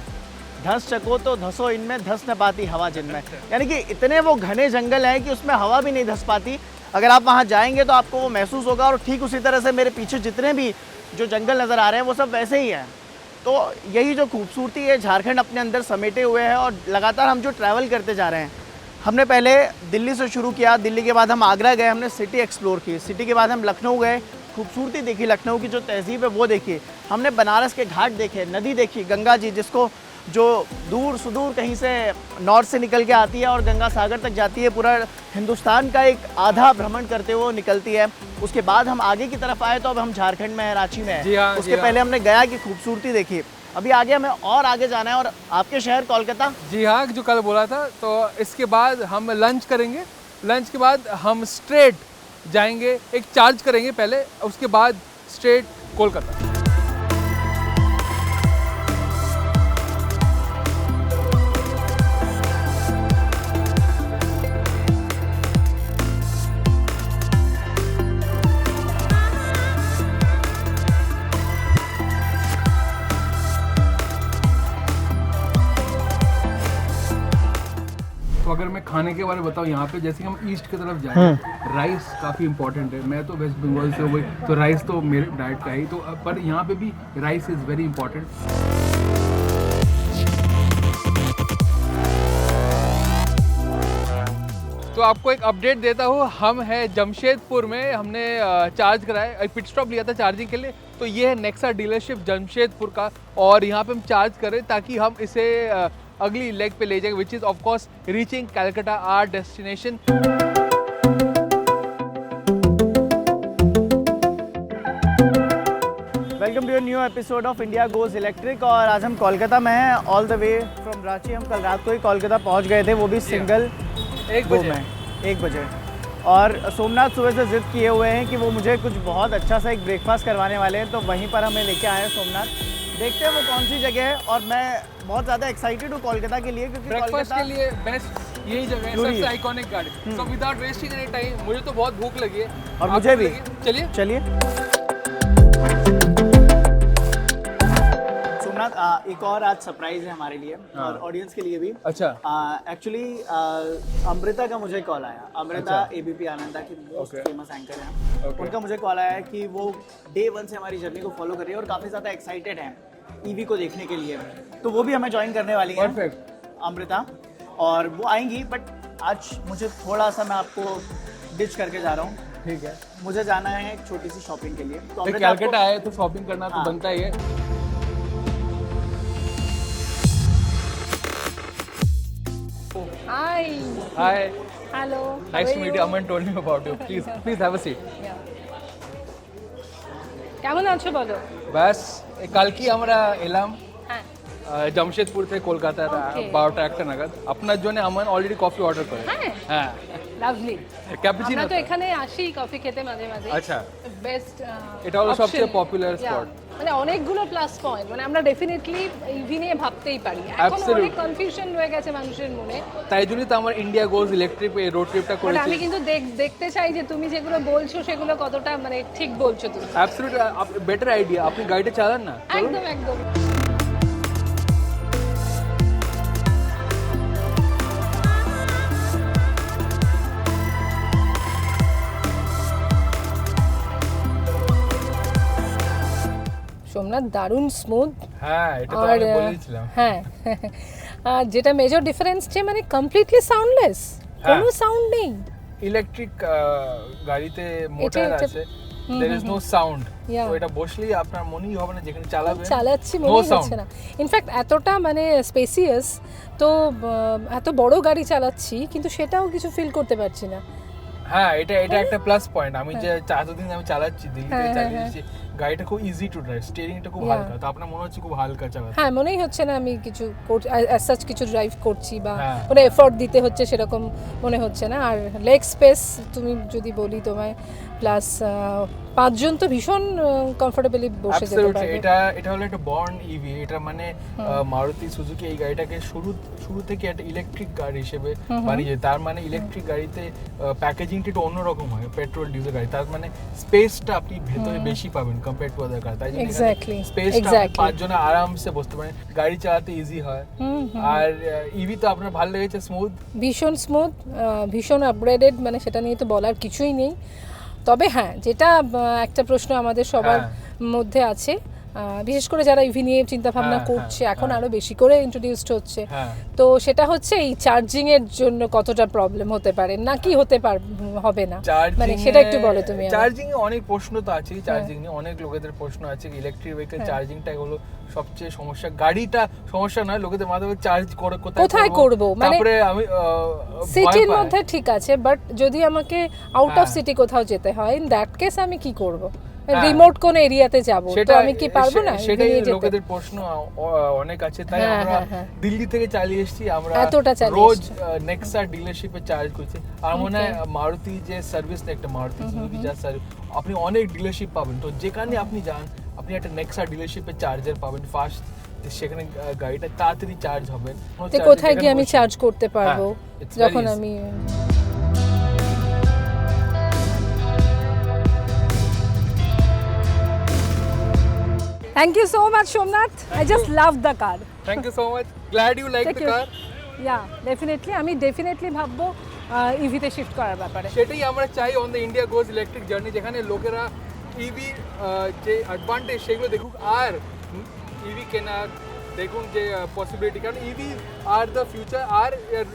धंस चको तो धसो इनमें, धस न पाती हवा जिनमें। यानी कि इतने वो घने जंगल हैं कि उसमें हवा भी नहीं धस पाती। अगर आप वहाँ जाएंगे तो आपको वो महसूस होगा। और ठीक उसी तरह से मेरे पीछे जितने भी जो जंगल नज़र आ रहे हैं वो सब वैसे ही हैं। तो यही जो खूबसूरती है झारखंड अपने अंदर समेटे हुए है और लगातार हम जो ट्रैवल करते जा रहे हैं। हमने पहले दिल्ली से शुरू किया, दिल्ली के बाद हम आगरा गए, हमने सिटी एक्सप्लोर की, सिटी के बाद हम लखनऊ गए, खूबसूरती देखी, लखनऊ की जो तहजीब है वो देखी, हमने बनारस के घाट देखे, नदी देखी, गंगा जी जिसको जो दूर सुदूर कहीं से नॉर्थ से निकल के आती है और गंगा सागर तक जाती है, पूरा हिंदुस्तान का एक आधा भ्रमण करते हुए निकलती है। उसके बाद हम आगे की तरफ आए तो अब हम झारखंड में है, रांची में जी है। हाँ, उसके जी हाँ। पहले हमने गया की खूबसूरती देखी, अभी आगे हमें और आगे जाना है। और आपके शहर कोलकाता, जी हाँ, जो कल बोला था। तो इसके बाद हम लंच करेंगे, लंच के बाद हम स्ट्रेट जाएंगे, एक चार्ज करेंगे पहले, उसके बाद स्ट्रेट कोलकाता। तो अगर मैं खाने के बारे में बताऊँ, यहाँ पे जैसे कि हम ईस्ट की तरफ जाएं, राइस काफ़ी इंपॉर्टेंट है। मैं तो वेस्ट बंगाल से हुई, तो राइस तो मेरे डाइट का ही, तो पर यहाँ पे भी राइस इज़ वेरी इंपॉर्टेंट। तो आपको एक अपडेट देता हूँ, हम है जमशेदपुर में, हमने चार्ज कराया, एक पिट स्टॉप लिया था चार्जिंग के लिए। तो ये है नेक्सा डीलरशिप जमशेदपुर का, और यहाँ पे हम चार्ज करें ताकि हम इसे अगली लेग पे ले जाएंगे, which is of course reaching Calcutta, our destination. Welcome to your new episode of India goes electric. और आज हम कोलकाता में हैं, all the way from Ranchi. हम कल रात को ही कोलकाता पहुंच गए थे, वो भी सिंगल 1 बजे। और सोमनाथ सुबह से ज़िद किए हुए हैं कि वो मुझे कुछ बहुत अच्छा सा एक ब्रेकफास्ट करवाने वाले हैं, तो वहीं पर हमें लेके आए हैं सोमनाथ। देखते हैं वो कौन सी जगह है, और मैं बहुत ज़्यादा एक्साइटेड हूँ कोलकाता के लिए, क्योंकि ब्रेकफास्ट के लिए बेस्ट यही जगह है, सबसे आइकॉनिक गाड़ी। So without wasting any time, मुझे तो बहुत भूख लगी है और मुझे भी। चलिए। सोमनाथ, एक और आज सरप्राइज है हमारे लिए और ऑडियंस के लिए भी। अच्छा। एक्चुअली अमृता का मुझे कॉल आया। अमृता ABP आनंदा की मोस्ट फेमस एंकर हैं। उनका मुझे कॉल आया है कि वो डे 1 से हमारी जर्नी को फॉलो कर रही है और काफ़ी ज़्यादा एक्साइटेड हैं EV को देखने के लिए। तो वो भी हमें ज्वाइन करने वाली है, अमृता, और वो आएंगी। बट आज मुझे थोड़ा सा, मैं आपको डिच करके जा रहा हूँ। ठीक है, मुझे जाना है एक छोटी सी शॉपिंग के लिए। तो कलकत्ता आए तो शॉपिंग करना तो बनता ही है। Hi. Hello. How Nice are to meet you. Aman told me about you. Please have a seat. কেমন আছো বলো? বাস কালকে আমরা এলাম জামশেদপুর থেকে কলকাতা, Okay. 12টা 1টা নাগাদ। আপনার জন্য আমান অলরেডি কফি অর্ডার করে। হ্যাঁ, লাভলি। ক্যাপুচিনো। আমরা তো এখানে আসি কফি খেতে মাঝে মাঝে। আচ্ছা। বেস্ট। এটা হলো সবচেয়ে পপুলার স্পট। মানে অনেকগুলো প্লাস পয়েন্ট, মানে আমরা ডেফিনেটলি ইভি নিয়ে ভাবতেই পারি। এখন অনেক কনফিউশন রয়ে গেছে মানুষের মনে। তাই জন্যই তো আমার ইন্ডিয়া গোজ ইলেকট্রিক এই রোড ট্রিপটা করেছি। আমি কিন্তু দেখতে চাই যে তুমি যেগুলো বলছো সেগুলো কতটা মানে ঠিক বলছো তুমি। Absolutely better idea. আপনি গাড়িটা চালান না? একদম একদম। সোমনাথ দারুণ স্মুথ। হ্যাঁ, এটা তো আমি বলেছিলাম। হ্যাঁ, আর যেটা মেজর ডিফারেন্স যে মানে কমপ্লিটলি সাউন্ডলেস, কোনো সাউন্ড নেই। ইলেকট্রিক গাড়িতে মোটর আছে, there is no sound, তো এটা বসলেই আপনার মনেই হবে না যেখানে চালাচ্ছি মনে হচ্ছে না। ইনফ্যাক্ট এতটা মানে স্পেসিয়াস, তো এত বড় গাড়ি চালাচ্ছি কিন্তু সেটাও কিছু ফিল করতে পারছি না। হ্যাঁ, এটা একটা প্লাস পয়েন্ট। আমি যে এতদিন আমি চালাচ্ছি, দিল্লিতে চালিয়েছি, গাড়িটা খুব ইজি টু ড্রাইভ, স্টিয়ারিংটা খুব হালকা, তো আপনার মনে হচ্ছে খুব হালকা চালাচ্ছি। হ্যাঁ, মনেই হচ্ছে না আমি কিছু অ্যাজ সাচ কিছু ড্রাইভ করছি বা কোনো এফোর্ট দিতে হচ্ছে সেরকম মনে হচ্ছে না। আর লেগ স্পেস তুমি যদি বলি তোমায়, প্লাস 5 জন তো ভীষণ কমফোর্টেবলি বসে যেতে পারবে। এটা হলো একটা বর্ন ইভি। এটা মানে মারুতি সুজুকি এই গাড়িটাকে শুরু থেকে একটা ইলেকট্রিক গাড়ি হিসেবে বানিয়েছে। তার মানে ইলেকট্রিক গাড়িতে প্যাকেজিংটা একটু অন্যরকম হয় পেট্রোল ডিজেল গাড়ি। তার মানে স্পেসটা আপনি ভেতরে বেশি পাবেন কম্পেয়ার টু আদার কার। তাই জন্য স্পেসটা 5 জন আরামসে বসতে পারেন, গাড়ি চালাতে ইজি হয়। আর ইভি তো আপনার ভালো লেগেছে? স্মুথ, ভীষণ স্মুথ, ভীষণ আপগ্রেডেড, মানে সেটা নিয়ে তো বলার কিছুই নেই। তবে হ্যাঁ, যেটা একটা প্রশ্ন আমাদের সবার মধ্যে আছে বিশেষ করে যারা ইভি নিয়ে চিন্তা ভাবনা করছে এখন আরো বেশি করে ইন্ট্রোডিউসড হচ্ছে, তো সেটা হচ্ছে এই চার্জিং এর জন্য কতটা প্রবলেম হতে পারে নাকি হবে না, মানে সেটা একটু বলো তুমি। চার্জিং এ অনেক প্রশ্ন তো আছে, চার্জিং নিয়ে অনেক লোকেদের প্রশ্ন আছে, ইলেকট্রিক ভেহিকল চার্জিংটা হলো সবচেয়ে সমস্যা। গাড়িটা সমস্যা নয়, লোকেদের মাথায় চার্জ করে কোথায় করব, মানে তারপরে আমি সিটির মধ্যে ঠিক আছে, বাট যদি আমাকে আউট অফ সিটি কোথাও যেতে হয়, ইন দ্যাট কেস আমি কি করব? রিমোট কোন এরিয়াতে যাব, তো আমি কি পারবো না? সেটাই লোকেদের প্রশ্ন অনেক আছে, তাই আমরা দিল্লি থেকে চালিয়ে এসেছি, আমরা রোজ নেক্সা ডিলারশিপে চার্জ করছি। আর মনে হয় মারুতি যে সার্ভিস, একটা মারুতি সুজুকি যা সার্ভিস, আপনি অনেক ডিলারশিপ পাবেন, তো যেখানে আপনি যান আপনি একটা নেক্সা ডিলারশিপে চার্জার পাবেন ফাস্ট, সেখানে গাড়িটা তাড়াতাড়ি চার্জ হবে। কোথায় গিয়ে আমি চার্জ করতে পারবো যখন আমি Thank you so much, Somnath. I just love the car. Thank you so much. Glad you like the car. Yeah, definitely. আমি ডেফিনেটলি ভাববো ইভিতে শিফট করার ব্যাপারে। সেটাই আমরা চাই on the India goes electric journey, যেখানে লোকেরা ইভি যে অ্যাডভান্টেজ সেগুলো দেখুক, আর ইভি কেনার দেখুন যে পসিবিলিটি, কারণ EV are the future are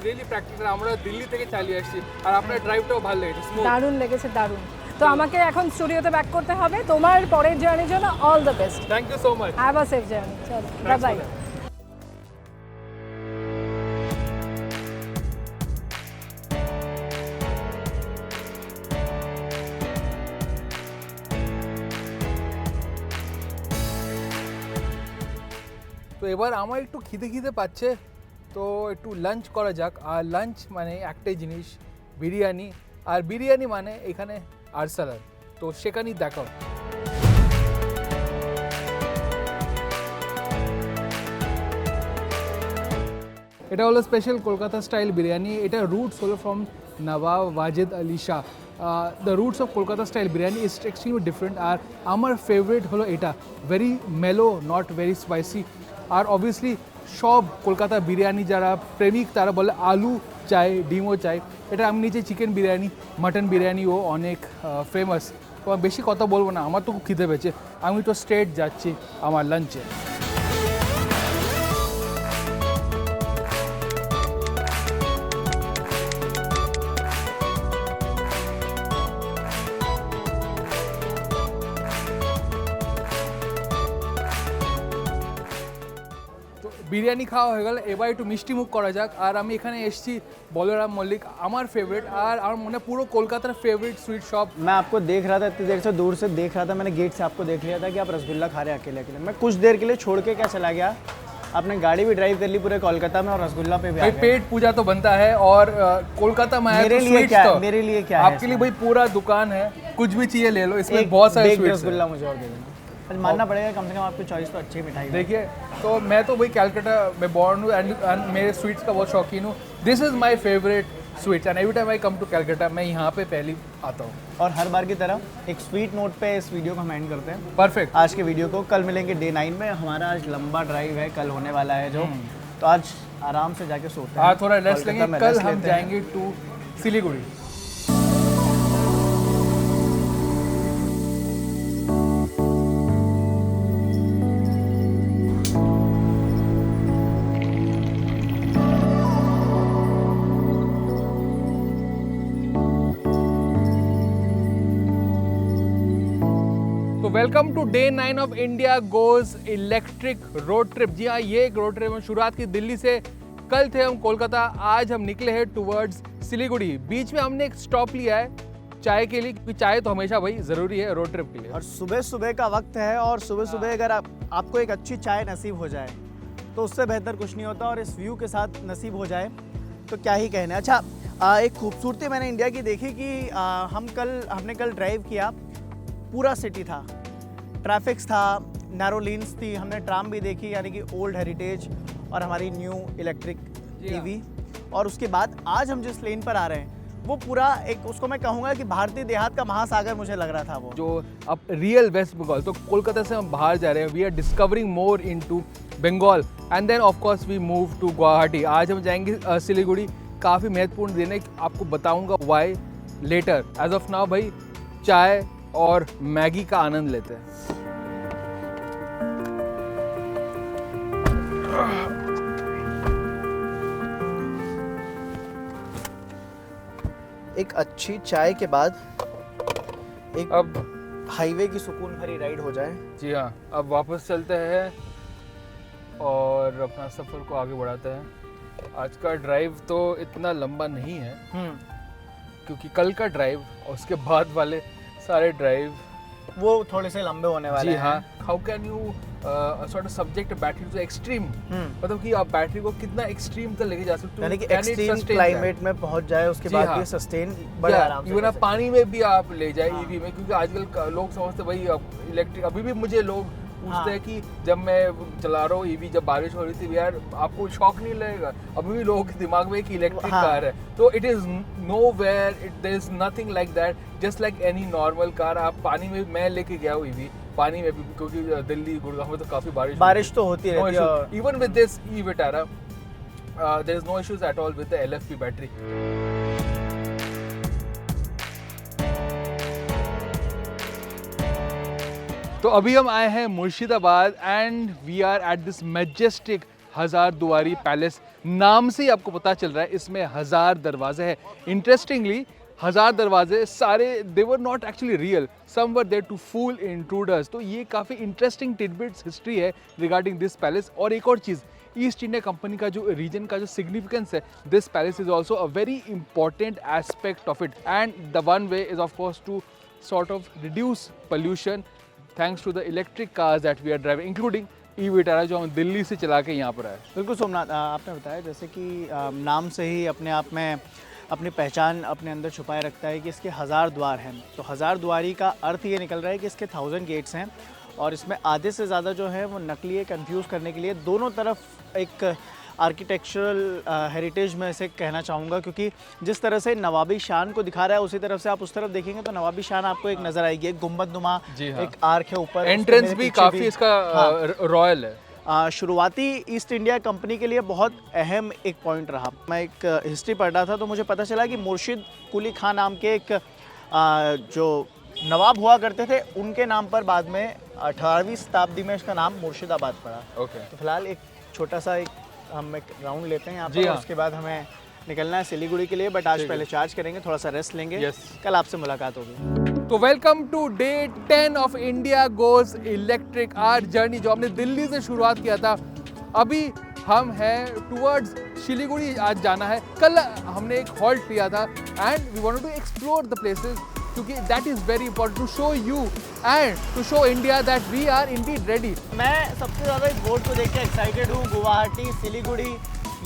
really practical. আমরা দিল্লি থেকে চালিয়ে আসছি, আর আপনার ড্রাইভটাও ভালো লেগেছে, দারুণ লেগেছে, দারুণ। তো আমাকে এখন স্টুডিওতে ব্যাক করতে হবে, তোমার পরের জার্নির জন্য all the best. Thank you so much, have a safe journey. চলো, বাই বাই। তো এবার আমার একটু খিদে পাচ্ছে, তো একটু লাঞ্চ করা যাক। আর লাঞ্চ মানে একটাই জিনিস, বিরিয়ানি। আর বিরিয়ানি মানে এখানে আরসালান, তো সেখানেই দেখা। এটা হলো স্পেশাল কলকাতা স্টাইল বিরিয়ানি। এটা রুটস হলো from Nawab Wajid Ali Shah. The roots of Kolkata style biryani is extremely different. আর আমার ফেভারিট হলো এটা, very mellow, not very spicy. আর অবভিয়াসলি সব কলকাতা বিরিয়ানি যারা প্রেমিক তারা বলে আলু চাই, ডিমও চাই। এটা আমি নিজে চিকেন বিরিয়ানি, মাটন বিরিয়ানিও অনেক ফেমাস। তো বেশি কথা বলবো না, আমার তো খুব খিদে পেয়েছে, আমি তো স্ট্রেট যাচ্ছি আমার লাঞ্চে। বিরিয়ানি খাওয়া হয়ে গেল, এবার একটু মিষ্টি মুখ করা যাক। আর আমি এখানে এসেছি বলরাম মল্लिक, আমার फेवरेट আর আমার মনে পুরো কলকাতার फेवरेट स्वीट शॉप। मैं आपको देख रहा था इतनी देर से, दूर से देख रहा था, मैंने गेट से आपको देख लिया था कि आप रसगुल्ला खा रहे हैं अकेले अकेले। मैं कुछ देर के लिए छोड़ के क्या चला गया, आपने गाड़ी भी ड्राइव कर ली पूरे कोलकाता में और रसगुल्ला पे भी भाई पेट पूजा तो बनता है। और कोलकाता में आया मेरे तो लिए क्या, तो मेरे लिए क्या आपके लिए भाई पूरा दुकान है, कुछ भी चाहिए ले लो, इसमें बहुत सारे स्वीट्स हैं। रसगुल्ला मुझे और दे देना, मानना पड़ेगा कम से कम आपकी चॉइस तो अच्छी मिठाई। देखिए, तो मैं तो भाई कैलकाटा में बॉर्न हूँ एंड मेरे स्वीट्स का बहुत शौकीन हूँ। This is my favourite sweets and every time I come to Calcutta मैं यहाँ पे पहली आता हूँ। और हर बार की तरह एक स्वीट नोट पे इस वीडियो को हम एंड करते हैं। परफेक्ट। आज के वीडियो को कल मिलेंगे डे 9 में। हमारा आज लंबा ड्राइव है, कल होने वाला है जो, तो आज आराम से जाके सोते हैं। आज थोड़ा रेस्ट लेंगे, कल हम जाएंगे टू सिलीगुड़ी। तो welcome to day 9 of India goes electric road trip. जी हाँ, ये एक रोड ट्रिप में शुरुआत की दिल्ली से। कल थे हम कोलकाता, आज हम निकले हैं टुवर्ड्स सिलीगुड़ी। बीच में हमने एक स्टॉप लिया है चाय के लिए, क्योंकि चाय तो हमेशा भाई ज़रूरी है रोड ट्रिप के लिए। और सुबह सुबह का वक्त है, और सुबह सुबह अगर आपको एक अच्छी चाय नसीब हो जाए तो उससे बेहतर कुछ नहीं होता, और इस व्यू के साथ नसीब हो जाए तो क्या ही कहने। अच्छा, एक खूबसूरती मैंने इंडिया की देखी कि हमने कल ड्राइव किया, पूरा सिटी था, ट्रैफिक्स था, नैरो लेन्स थी, हमने ट्राम भी देखी यानी कि ओल्ड हेरिटेज और हमारी न्यू इलेक्ट्रिक ईवी। और उसके बाद आज हम जिस लेन पर आ रहे हैं वो पूरा एक, उसको मैं कहूँगा कि भारतीय देहात का महासागर मुझे लग रहा था वो, जो अब रियल वेस्ट बंगाल। तो कोलकाता से हम बाहर जा रहे हैं, we are discovering more into Bengal and then of course we move to Guwahati. आज हम जाएंगे सिलीगुड़ी, काफ़ी महत्वपूर्ण दिन है, आपको बताऊंगा why later. As of now भाई चाय और मैगी का आनंद लेते हैं। एक अच्छी चाय के बाद एक अब हाईवे की सुकून भरी राइड हो जाए। जी हाँ, अब वापस चलते हैं और अपना सफ़र को आगे बढ़ाते हैं। आज का ड्राइव तो इतना लंबा नहीं है क्योंकि कल का ड्राइव और उसके बाद वाले सारे ड्राइव वो थोड़े से लंबे होने वाले हैं। जी हाँ, how can you sort of subject battery to extreme, मतलब कि आप बैटरी को कितना एक्सट्रीम तक लेके जा सकते हो, यानी कि एक्सट्रीम क्लाइमेट में पहुंच जाए, उसके बाद हाँ, ये सस्टेन बड़े आराम से। इवन आप पानी में भी आप ले जाए ईवी में, क्योंकि आजकल लोग समझते भाई इलेक्ट्रिक, अभी भी मुझे लोग पूछते हैं कि जब मैं चला रहा हूँ ईवी, जब बारिश हो रही थी यार आपको शॉक नहीं लगेगा, अभी भी लोगों के दिमाग में एक इलेक्ट्रिक कार है। तो it is nowhere, there is nothing like that, just like any normal car. आप पानी में, मैं लेके गया हूँ ईवी पानी में भी, क्योंकि दिल्ली गुड़गांव में तो काफी बारिश तो होती रहती है। Even with this e Vitara there is no issues at all with the LFP battery. तो अभी हम आए हैं Murshidabad and we are at this majestic Hazarduari palace. नाम से ही आपको पता चल रहा है इसमें 1000 दरवाजे हैं। इंटरेस्टिंगली 1000 दरवाजे सारे they were not actually real, some were there to fool intruders. तो ये काफ़ी इंटरेस्टिंग टिडबिट्स हिस्ट्री है रिगार्डिंग दिस पैलेस। और एक और चीज़, ईस्ट इंडिया कंपनी का जो रीजन का जो सिग्निफिकेंस है, this palace is also a very important aspect of it, and the one way is of course to sort of reduce pollution thanks to the electric cars that we are driving, including e Vitara जो हम दिल्ली से चला के यहाँ पर आए। बिल्कुल सोमनाथ, आपने बताया जैसे कि नाम से ही अपने आप में अपनी पहचान अपने अंदर छुपाए रखता है कि इसके 1000 द्वार हैं। तो 1000 द्वारी का अर्थ ये निकल रहा है कि इसके 1000 गेट्स हैं और इसमें आधे से ज़्यादा जो है वो नकली है, कंफ्यूज करने के लिए। दोनों तरफ एक आर्किटेक्चरल हेरिटेज में इसे कहना चाहूँगा, क्योंकि जिस तरह से नवाबी शान को दिखा रहा है उसी तरफ से आप उस तरफ देखेंगे तो नवाबी शान आपको एक नज़र आएगी, एक गुंबदनुमा एक आर्क है ऊपर, एंट्रेंस भी काफ़ी इसका रॉयल है। शुरुआती ईस्ट इंडिया कंपनी के लिए बहुत अहम एक पॉइंट रहा। मैं एक हिस्ट्री पढ़ रहा था तो मुझे पता चला कि मुर्शिद कुली खान नाम के एक जो नवाब हुआ करते थे, उनके नाम पर बाद में 18वीं शताब्दी में इसका नाम मुर्शिदाबाद पड़ा। तो फिलहाल एक छोटा सा हम एक राउंड लेते हैं यहाँ पर, उसके बाद हमें निकलना है सिलीगुड़ी के लिए, बट आज पहले चार्ज करेंगे, थोड़ा सा रेस्ट लेंगे। कल आपसे मुलाकात होगी। तो welcome to day 10 of India goes electric, our journey जो हमने दिल्ली से शुरुआत किया था। अभी हम हैं टुवर्ड्स सिलीगुड़ी आज जाना है। कल हमने एक हॉल्ट लिया था and we wanted to explore the places, क्योंकि that is very important to show you and to show India that we are indeed ready. मैं सबसे ज़्यादा इस बोर्ड को देख के एक्साइटेड हूँ। गुवाहाटी सिलीगुड़ी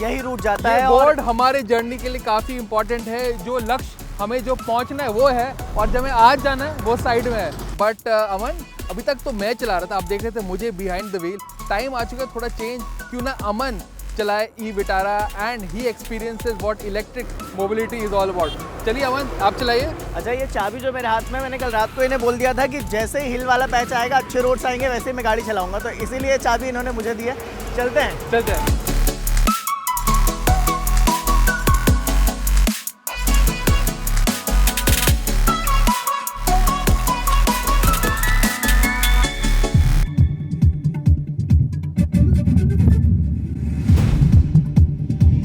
यही रूट जाता है। बोर्ड हमारे जर्नी के लिए काफ़ी इंपॉर्टेंट है। जो लक्ष्य हमें जो पहुंचना है वो है, और जब हमें आज जाना है वो साइड में है। बट अमन, अभी तक तो मैं चला रहा था, आप देख रहे थे मुझे बिहाइंड द व्हील। टाइम आ चुका है थोड़ा चेंज, क्यों ना अमन चलाए e Vitara and he experiences what electric mobility is all about. चलिए अमन, आप चलाइए। अच्छा, ये चाबी जो मेरे हाथ में, मैंने कल रात को इन्हें बोल दिया था कि जैसे ही हिल वाला पैच आएगा, अच्छे रोड्स आएंगे, वैसे ही मैं गाड़ी चलाऊंगा, तो इसीलिए चाबी इन्होंने मुझे दी है। चलते हैं।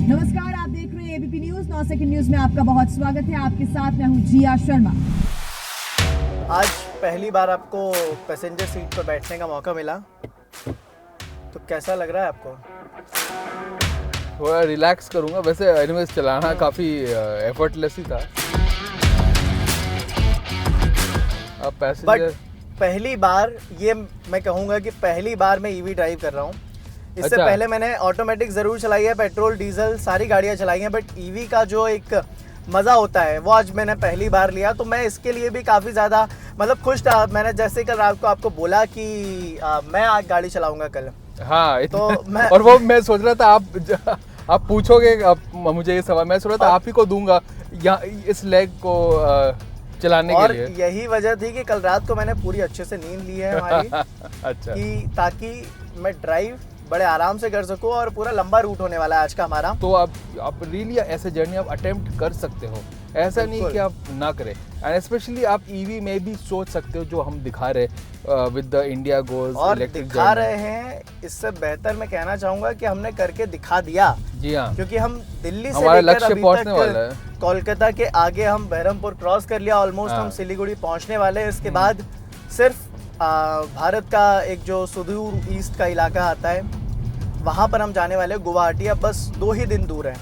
नमस्कार, आप देख रहे हैं एबीपी न्यूज। 9 सेकंड न्यूज में आपका बहुत स्वागत है। आपके साथ मैं हूं जिया शर्मा। आज पहली बार आपको पैसेंजर सीट पर बैठने का मौका मिला, तो कैसा लग रहा है आपको? थोड़ा रिलैक्स करूंगा। वैसे एनीवेज चलाना काफ़ी एफर्टलेस ही था। अब पैसेंजर पहली बार, ये मैं कहूँगा कि पहली बार मैं ईवी ड्राइव कर रहा हूँ। इससे पहले मैंने ऑटोमेटिक ज़रूर चलाई है, पेट्रोल डीजल सारी गाड़ियाँ चलाई हैं, बट ईवी का जो एक मज़ा होता है वो आज मैंने पहली बार लिया। तो मैं इसके लिए भी काफ़ी ज़्यादा मतलब खुश था। मैंने जैसे कल रात को आपको बोला कि मैं आज गाड़ी चलाऊँगा कल। हाँ, तो मैं और वो मैं सोच रहा था आप पूछोगे मुझे ये सवाल, मैं सोच रहा था आप ही को दूंगा या इस लेग को चलाने के लिए। और यही वजह थी कि कल रात को मैंने पूरी अच्छे से नींद ली है हमारी अच्छा, कि ताकि मैं ड्राइव बड़े आराम से कर सकूं, और पूरा लंबा रूट होने वाला है आज का हमारा। तो आप रियली ऐसे जर्नी आप अटेम्प्ट कर सकते हो। ऐसा नहीं कि आप ना करें। एंड स्पेशली आप ईवी में भी सोच सकते हो जो हम दिखा रहे विद द इंडिया गोज और इलेक्ट्रिक दिखा रहे हैं, इससे बेहतर मैं कहना चाहूँगा कि हमने करके दिखा दिया। जी हाँ, क्योंकि हम दिल्ली से हमारा लेकर लक्ष्य अभी पहुंचने तक वाला है। कोलकाता के आगे हम बहरमपुर क्रॉस कर लिया, ऑलमोस्ट हम सिलीगुड़ी पहुंचने वाले हैं। इसके बाद सिर्फ भारत का एक जो सुदूर ईस्ट का इलाका आता है वहाँ पर हम जाने वाले हैं, गुवाहाटी। अब बस 2 ही दिन दूर है।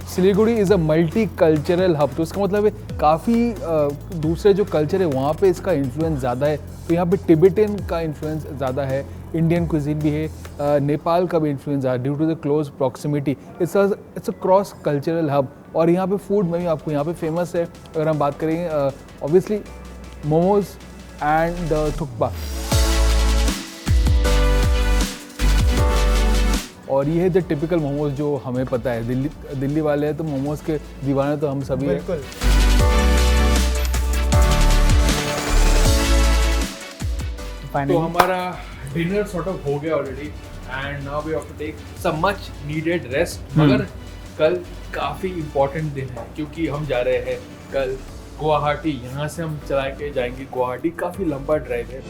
Siliguri is a multi cultural hub, तो इसका मतलब है काफ़ी दूसरे जो कल्चर है वहाँ पे इसका इन्फ्लुएंस ज़्यादा है। तो यहाँ पे टिबेटन का इन्फ्लुएंस ज़्यादा है, इंडियन क्विजीन भी है, नेपाल का भी इन्फ्लुएंस है due to the close proximity. It's a cross cultural hub. और यहाँ पे फूड में भी आपको यहाँ पे फेमस है, अगर हम बात करेंगे obviously momos and the thukpa. और ये है द टिपिकल मोमोज जो हमें पता है, दिल्ली वाले हैं तो मोमोज के दीवाने तो हम सभी हैं। तो हमारा डिनर सॉर्ट ऑफ हो गया already and now we have to take some much needed rest. मगर कल काफ़ी इम्पोर्टेंट दिन है क्योंकि हम जा रहे हैं कल गुवाहाटी। यहाँ से हम चला के जाएंगे गुवाहाटी, काफ़ी लंबा ड्राइव है।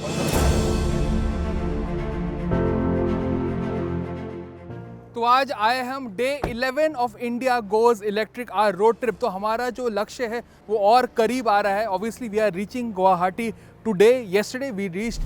तो आज आए हम day 11 of India goes electric our road trip. तो हमारा जो लक्ष्य है वो और करीब आ रहा है। Obviously we are reaching Guwahati today. Yesterday we reached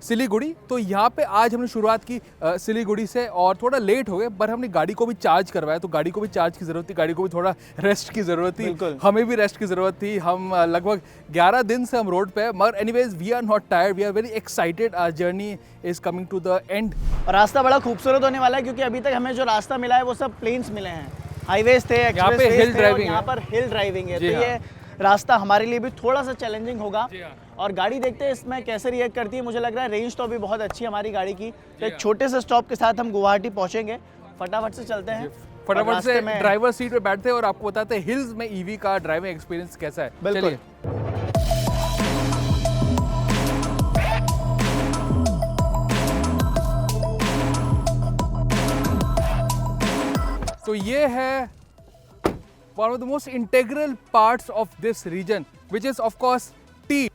Siliguri. तो यहाँ पे आज हमने शुरुआत की सिलीगुड़ी से और थोड़ा लेट हो गए, पर हमने गाड़ी को भी चार्ज करवाया। तो गाड़ी को भी चार्ज की ज़रूरत थी, गाड़ी को भी थोड़ा रेस्ट की ज़रूरत थी, हमें भी रेस्ट की ज़रूरत थी। हम लगभग 11 दिन से हम रोड पे हैं, मगर anyways we are not tired, we are very excited. Our journey is coming to the end. और रास्ता बड़ा खूबसूरत होने वाला है क्योंकि अभी तक हमें जो रास्ता मिला है वो सब प्लेन्स मिले हैं, हाईवेज थे, एक्सप्रेसवेज थे, और यहाँ पर हिल ड्राइविंग है। तो ये रास्ता हमारे लिए भी थोड़ा सा चैलेंजिंग होगा। और गाड़ी देखते हैं इसमें कैसे रिएक्ट करती है। मुझे लग रहा है रेंज तो अभी बहुत अच्छी है हमारी गाड़ी की। तो एक छोटे से स्टॉप के साथ हम गुवाहाटी पहुंचेंगे। फटाफट से चलते हैं, फटाफट से ड्राइवर सीट पे बैठते हैं और आपको बताते हैं हिल्स में ईवी का ड्राइविंग एक्सपीरियंस कैसा है। बिल्कुल। तो ये है one of the most integral parts of this region, which is of course tea.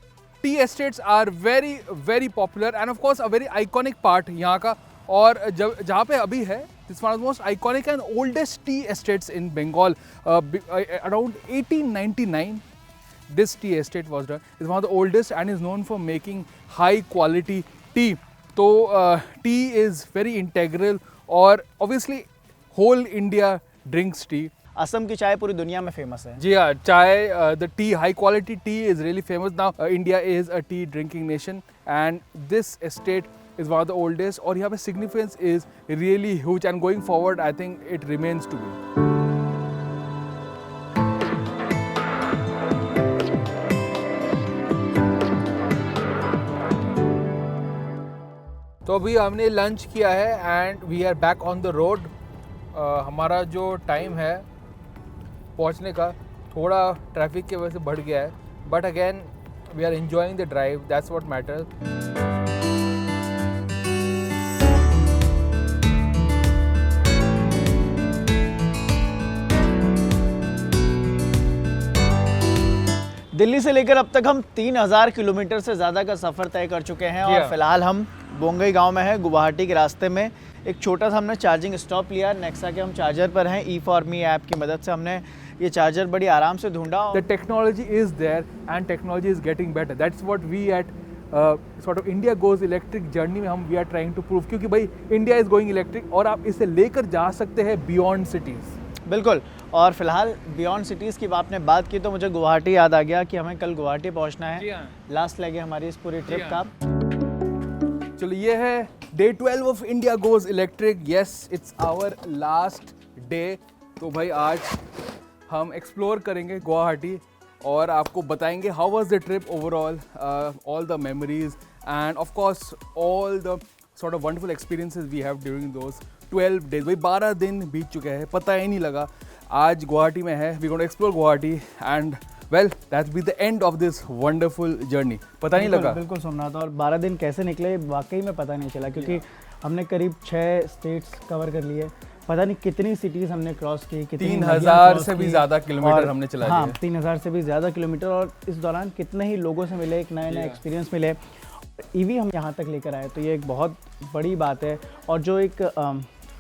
Tea estates are very very popular and of course a very iconic part यहाँ का। और जहाँ पे अभी है, this one of the most iconic and oldest tea estates in Bengal. Around 1899 this tea estate was done. It's one of the oldest and is known for making high quality tea. तो tea is very integral और obviously whole India drinks tea. Assam की चाय पूरी दुनिया में famous है। जी हाँ, chai, the tea, high quality tea is really famous. Now India is a tea drinking nation and this estate is one of the oldest. और यहाँ पे significance is really huge and going forward I think it remains to be. तो अभी हमने lunch किया है and we are back on the road. हमारा जो टाइम है पहुंचने का थोड़ा ट्रैफिक की वजह से बढ़ गया है, but again we are enjoying the drive, that's what matters. Delhi से लेकर अब तक हम 3000 किलोमीटर से ज़्यादा का सफ़र तय कर चुके हैं और फिलहाल हम बोंगई गांव में हैं, गुवाहाटी के रास्ते में। एक छोटा सा हमने चार्जिंग स्टॉप लिया, नेक्सा के हम चार्जर पर हैं। E4Me ऐप की मदद से हमने ये चार्जर बड़ी आराम से ढूंढा। The technology is there and technology is getting better, that's what we at sort of India goes electric journey में हम we are trying to prove, क्योंकि भाई इंडिया इज़ गोइंग इलेक्ट्रिक और आप इसे लेकर जा सकते हैं बियॉन्ड सिटीज़। बिल्कुल। और फिलहाल बियॉन्ड सिटीज़ की आपने बात की तो मुझे गुवाहाटी याद आ गया कि हमें कल गुवाहाटी पहुंचना है। लास्ट लेग है हमारी इस पूरी ट्रिप का। चलो ये है day 12 of India goes electric. Yes, it's our last day. तो भाई आज हम एक्सप्लोर करेंगे गुवाहाटी और आपको बताएंगे how was the trip overall, all the memories and of course all the sort of wonderful experiences we have during those 12 days. भाई 12 दिन बीत चुके हैं, पता ही नहीं लगा। आज गुवाहाटी में है, we going to explore Guwahati and Well, that's been the end of this wonderful journey. पता नहीं लगा. बिल्कुल सोमनाथ, और 12 दिन कैसे निकले वाकई में पता नहीं चला, क्योंकि हमने करीब 6 स्टेट्स कवर कर लिए, पता नहीं कितनी सिटीज़ हमने क्रॉस की, कितनी 3000 से भी ज़्यादा किलोमीटर हमने चला दिए. हाँ, 3000 से भी ज़्यादा किलोमीटर, और इस दौरान कितने ही लोगों से मिले, एक नया एक्सपीरियंस मिले, ईवी हम यहाँ तक लेकर आए, तो ये एक बहुत बड़ी बात है. और जो एक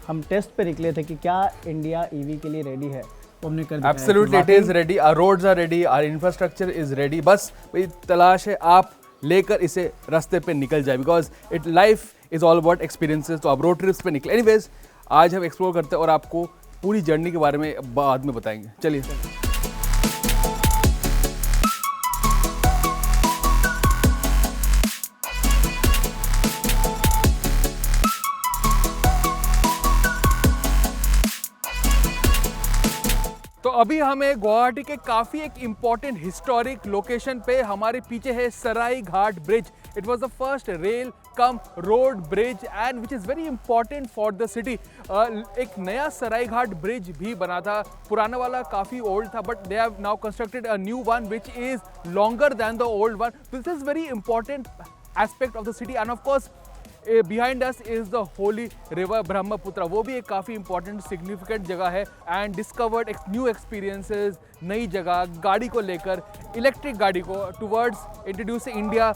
हम टेस्ट पे निकले थे कि क्या इंडिया ईवी के लिए रेडी है, वो हमने कर दिया. Absolutely, it is ready. Our roads are ready. Our infrastructure is ready. बस वही तलाश है आप लेकर इसे रास्ते पे निकल जाए, because it life is all about experiences. तो आप रोड ट्रिप्स पे निकले. Anyways, आज हम एक्सप्लोर करते हैं और आपको पूरी जर्नी के बारे में बाद में बताएंगे. चलिए. तो अभी हमें गुवाहाटी के काफ़ी एक इम्पॉर्टेंट हिस्टोरिक लोकेशन पे, हमारे पीछे है Sarai Ghat bridge. It was the first rail cum road bridge and which is very important for the city. एक नया सराई घाट ब्रिज भी बना था, पुराना वाला काफ़ी ओल्ड था, but they have now constructed a new one which is longer than the old one. This is very important aspect of the city. And of course behind us is the holy river Brahmaputra, वो भी एक काफ़ी important significant जगह है. And discovered new experiences, नई जगह, गाड़ी को लेकर, इलेक्ट्रिक गाड़ी को towards introduce India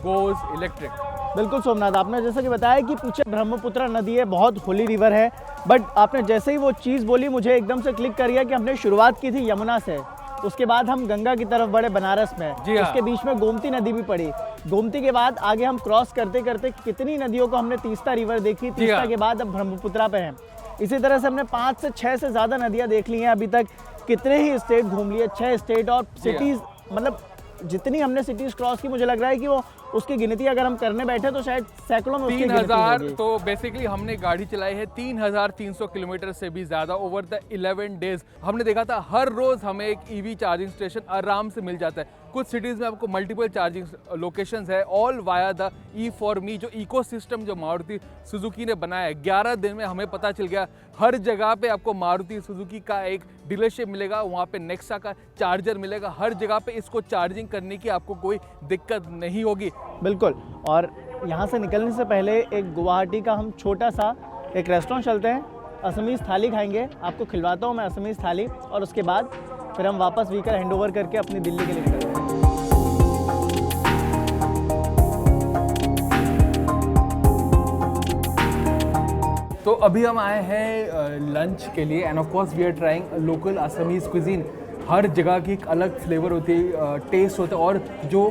goes electric. बिल्कुल सोमनाथ, आपने जैसा कि बताया कि पीछे ब्रह्मपुत्र नदी है, बहुत होली रिवर है, बट आपने जैसे ही वो चीज़ बोली मुझे एकदम से क्लिक कर गया कि हमने शुरुआत की थी यमुना से, उसके बाद हम गंगा की तरफ बढ़े बनारस में, उसके बीच में गोमती नदी भी पड़ी, गोमती के बाद आगे हम क्रॉस करते करते कितनी नदियों को हमने तीस्ता रिवर देखी, तीस्ता के बाद अब ब्रह्मपुत्रा पे हैं. इसी तरह से हमने 5 से 6 से ज़्यादा नदियाँ देख ली हैं अभी तक. कितने ही स्टेट घूम लिए, 6 स्टेट और सिटीज़, मतलब जितनी हमने सिटीज़ क्रॉस की मुझे लग रहा है कि वो उसकी गिनती अगर हम करने बैठे तो शायद सैकड़ों में 3000. तो बेसिकली हमने गाड़ी चलाई है 3300 किलोमीटर से भी ज़्यादा ओवर द 11 डेज. हमने देखा था हर रोज़ हमें एक ईवी चार्जिंग स्टेशन आराम से मिल जाता है. कुछ सिटीज़ में आपको मल्टीपल चार्जिंग लोकेशंस है, ऑल वाया द E4Me, जो इकोसिस्टम जो मारुति सुजुकी ने बनाया है. 11 दिन में हमें पता चल गया हर जगह पे आपको मारुति सुजुकी का एक डीलरशिप मिलेगा, वहाँ पे नेक्सा का चार्जर मिलेगा, हर जगह पे इसको चार्जिंग करने की आपको कोई दिक्कत नहीं होगी. बिल्कुल. और यहाँ से निकलने से पहले एक गुवाहाटी का हम छोटा सा एक रेस्टोरेंट चलते हैं, असमीज़ थाली खाएंगे, आपको खिलवाता हूँ मैं असमीज़ थाली, और उसके बाद फिर हम वापस व्हीकल हैंडओवर करके अपनी दिल्ली के लिए निकलते हैं. तो अभी हम आए हैं लंच के लिए, and of course we are trying local Assamese cuisine. हर जगह की एक अलग फ्लेवर होती है, टेस्ट होता है, और जो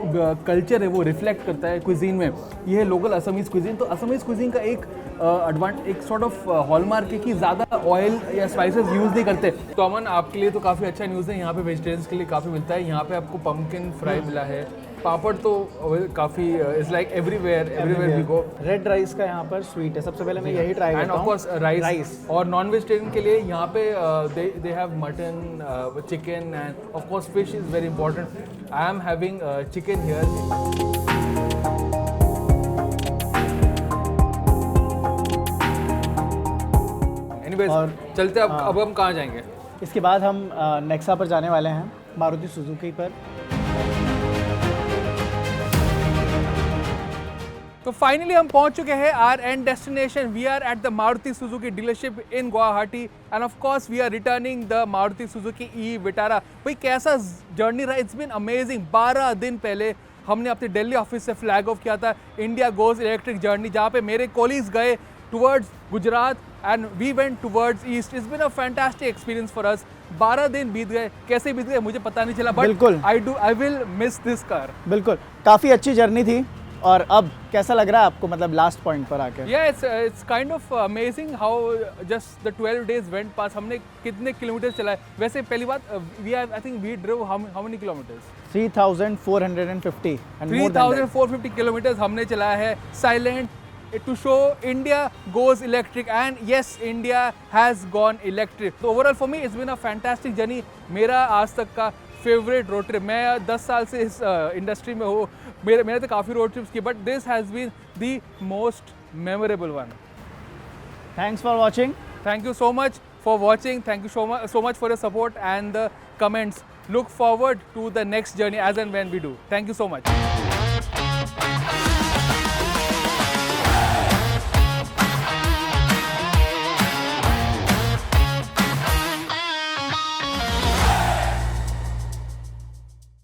कल्चर है वो रिफ्लेक्ट करता है क्विजीन में. ये है लोकल असमीज़ क्विजीन. तो असमीज़ क्विजीन का एक सॉर्ट ऑफ हॉलमार्क है कि ज़्यादा ऑयल या स्पाइसेस यूज़ नहीं करते. तो अमन, आपके लिए तो काफ़ी अच्छा न्यूज़ है, यहाँ पे वेजिटेरियंस के लिए काफ़ी मिलता है. यहाँ पे आपको पम्पकिन फ्राई मिला है, पापड़ तो काफ़ी is like everywhere we go. Red rice का यहाँ पर स्वीट है, सबसे पहले मैं यही ट्राई करता हूँ. And of course rice. और नॉन वेजिटेरियन के लिए यहाँ पे they have mutton, chicken, and of course fish is very important. I am having chicken here. Anyways, चलते अब हम कहाँ जाएंगे? इसके बाद हम नेक्सा पर जाने वाले हैं, मारुति सुजुकी पर. तो फाइनली हम पहुंच चुके हैं our end destination. We are at the Maruti Suzuki dealership in Guwahati, and of course we are returning the Maruti Suzuki e Vitara. भाई कैसा जर्नी रहा? It's been amazing. 12 दिन पहले हमने अपने दिल्ली ऑफिस से फ्लैग ऑफ किया था इंडिया गोज इलेक्ट्रिक जर्नी, जहाँ पे मेरे कोलीग्स गए towards Gujarat and we went towards east. It's been a fantastic experience for us. 12 दिन बीत गए, कैसे बीत गए मुझे पता नहीं चला, but I will miss this car. बिल्कुल, काफ़ी अच्छी जर्नी थी. और अब कैसा लग रहा है आपको, मतलब लास्ट पॉइंट पर आके? It's kind of amazing how just the 12 days went past. हमने कितने किलोमीटर चलाए? वैसे पहली बात, I think we drove how many kilometres? 3450 3450 kilometres हमने चलाया है silent, to show India goes electric, and yes, India has gone electric. So overall for me it's been a fantastic journey. मेरा आज तक का फेवरेट रोड ट्रिप. मैं 10 साल से इस इंडस्ट्री में हूँ, मैंने तो काफ़ी रोड ट्रिप्स की, but this has been the most memorable one. Thanks for watching. Thank you so much for watching. Thank you so much for your support and the comments. look forward to the next journey as and when we do. Thank you so much.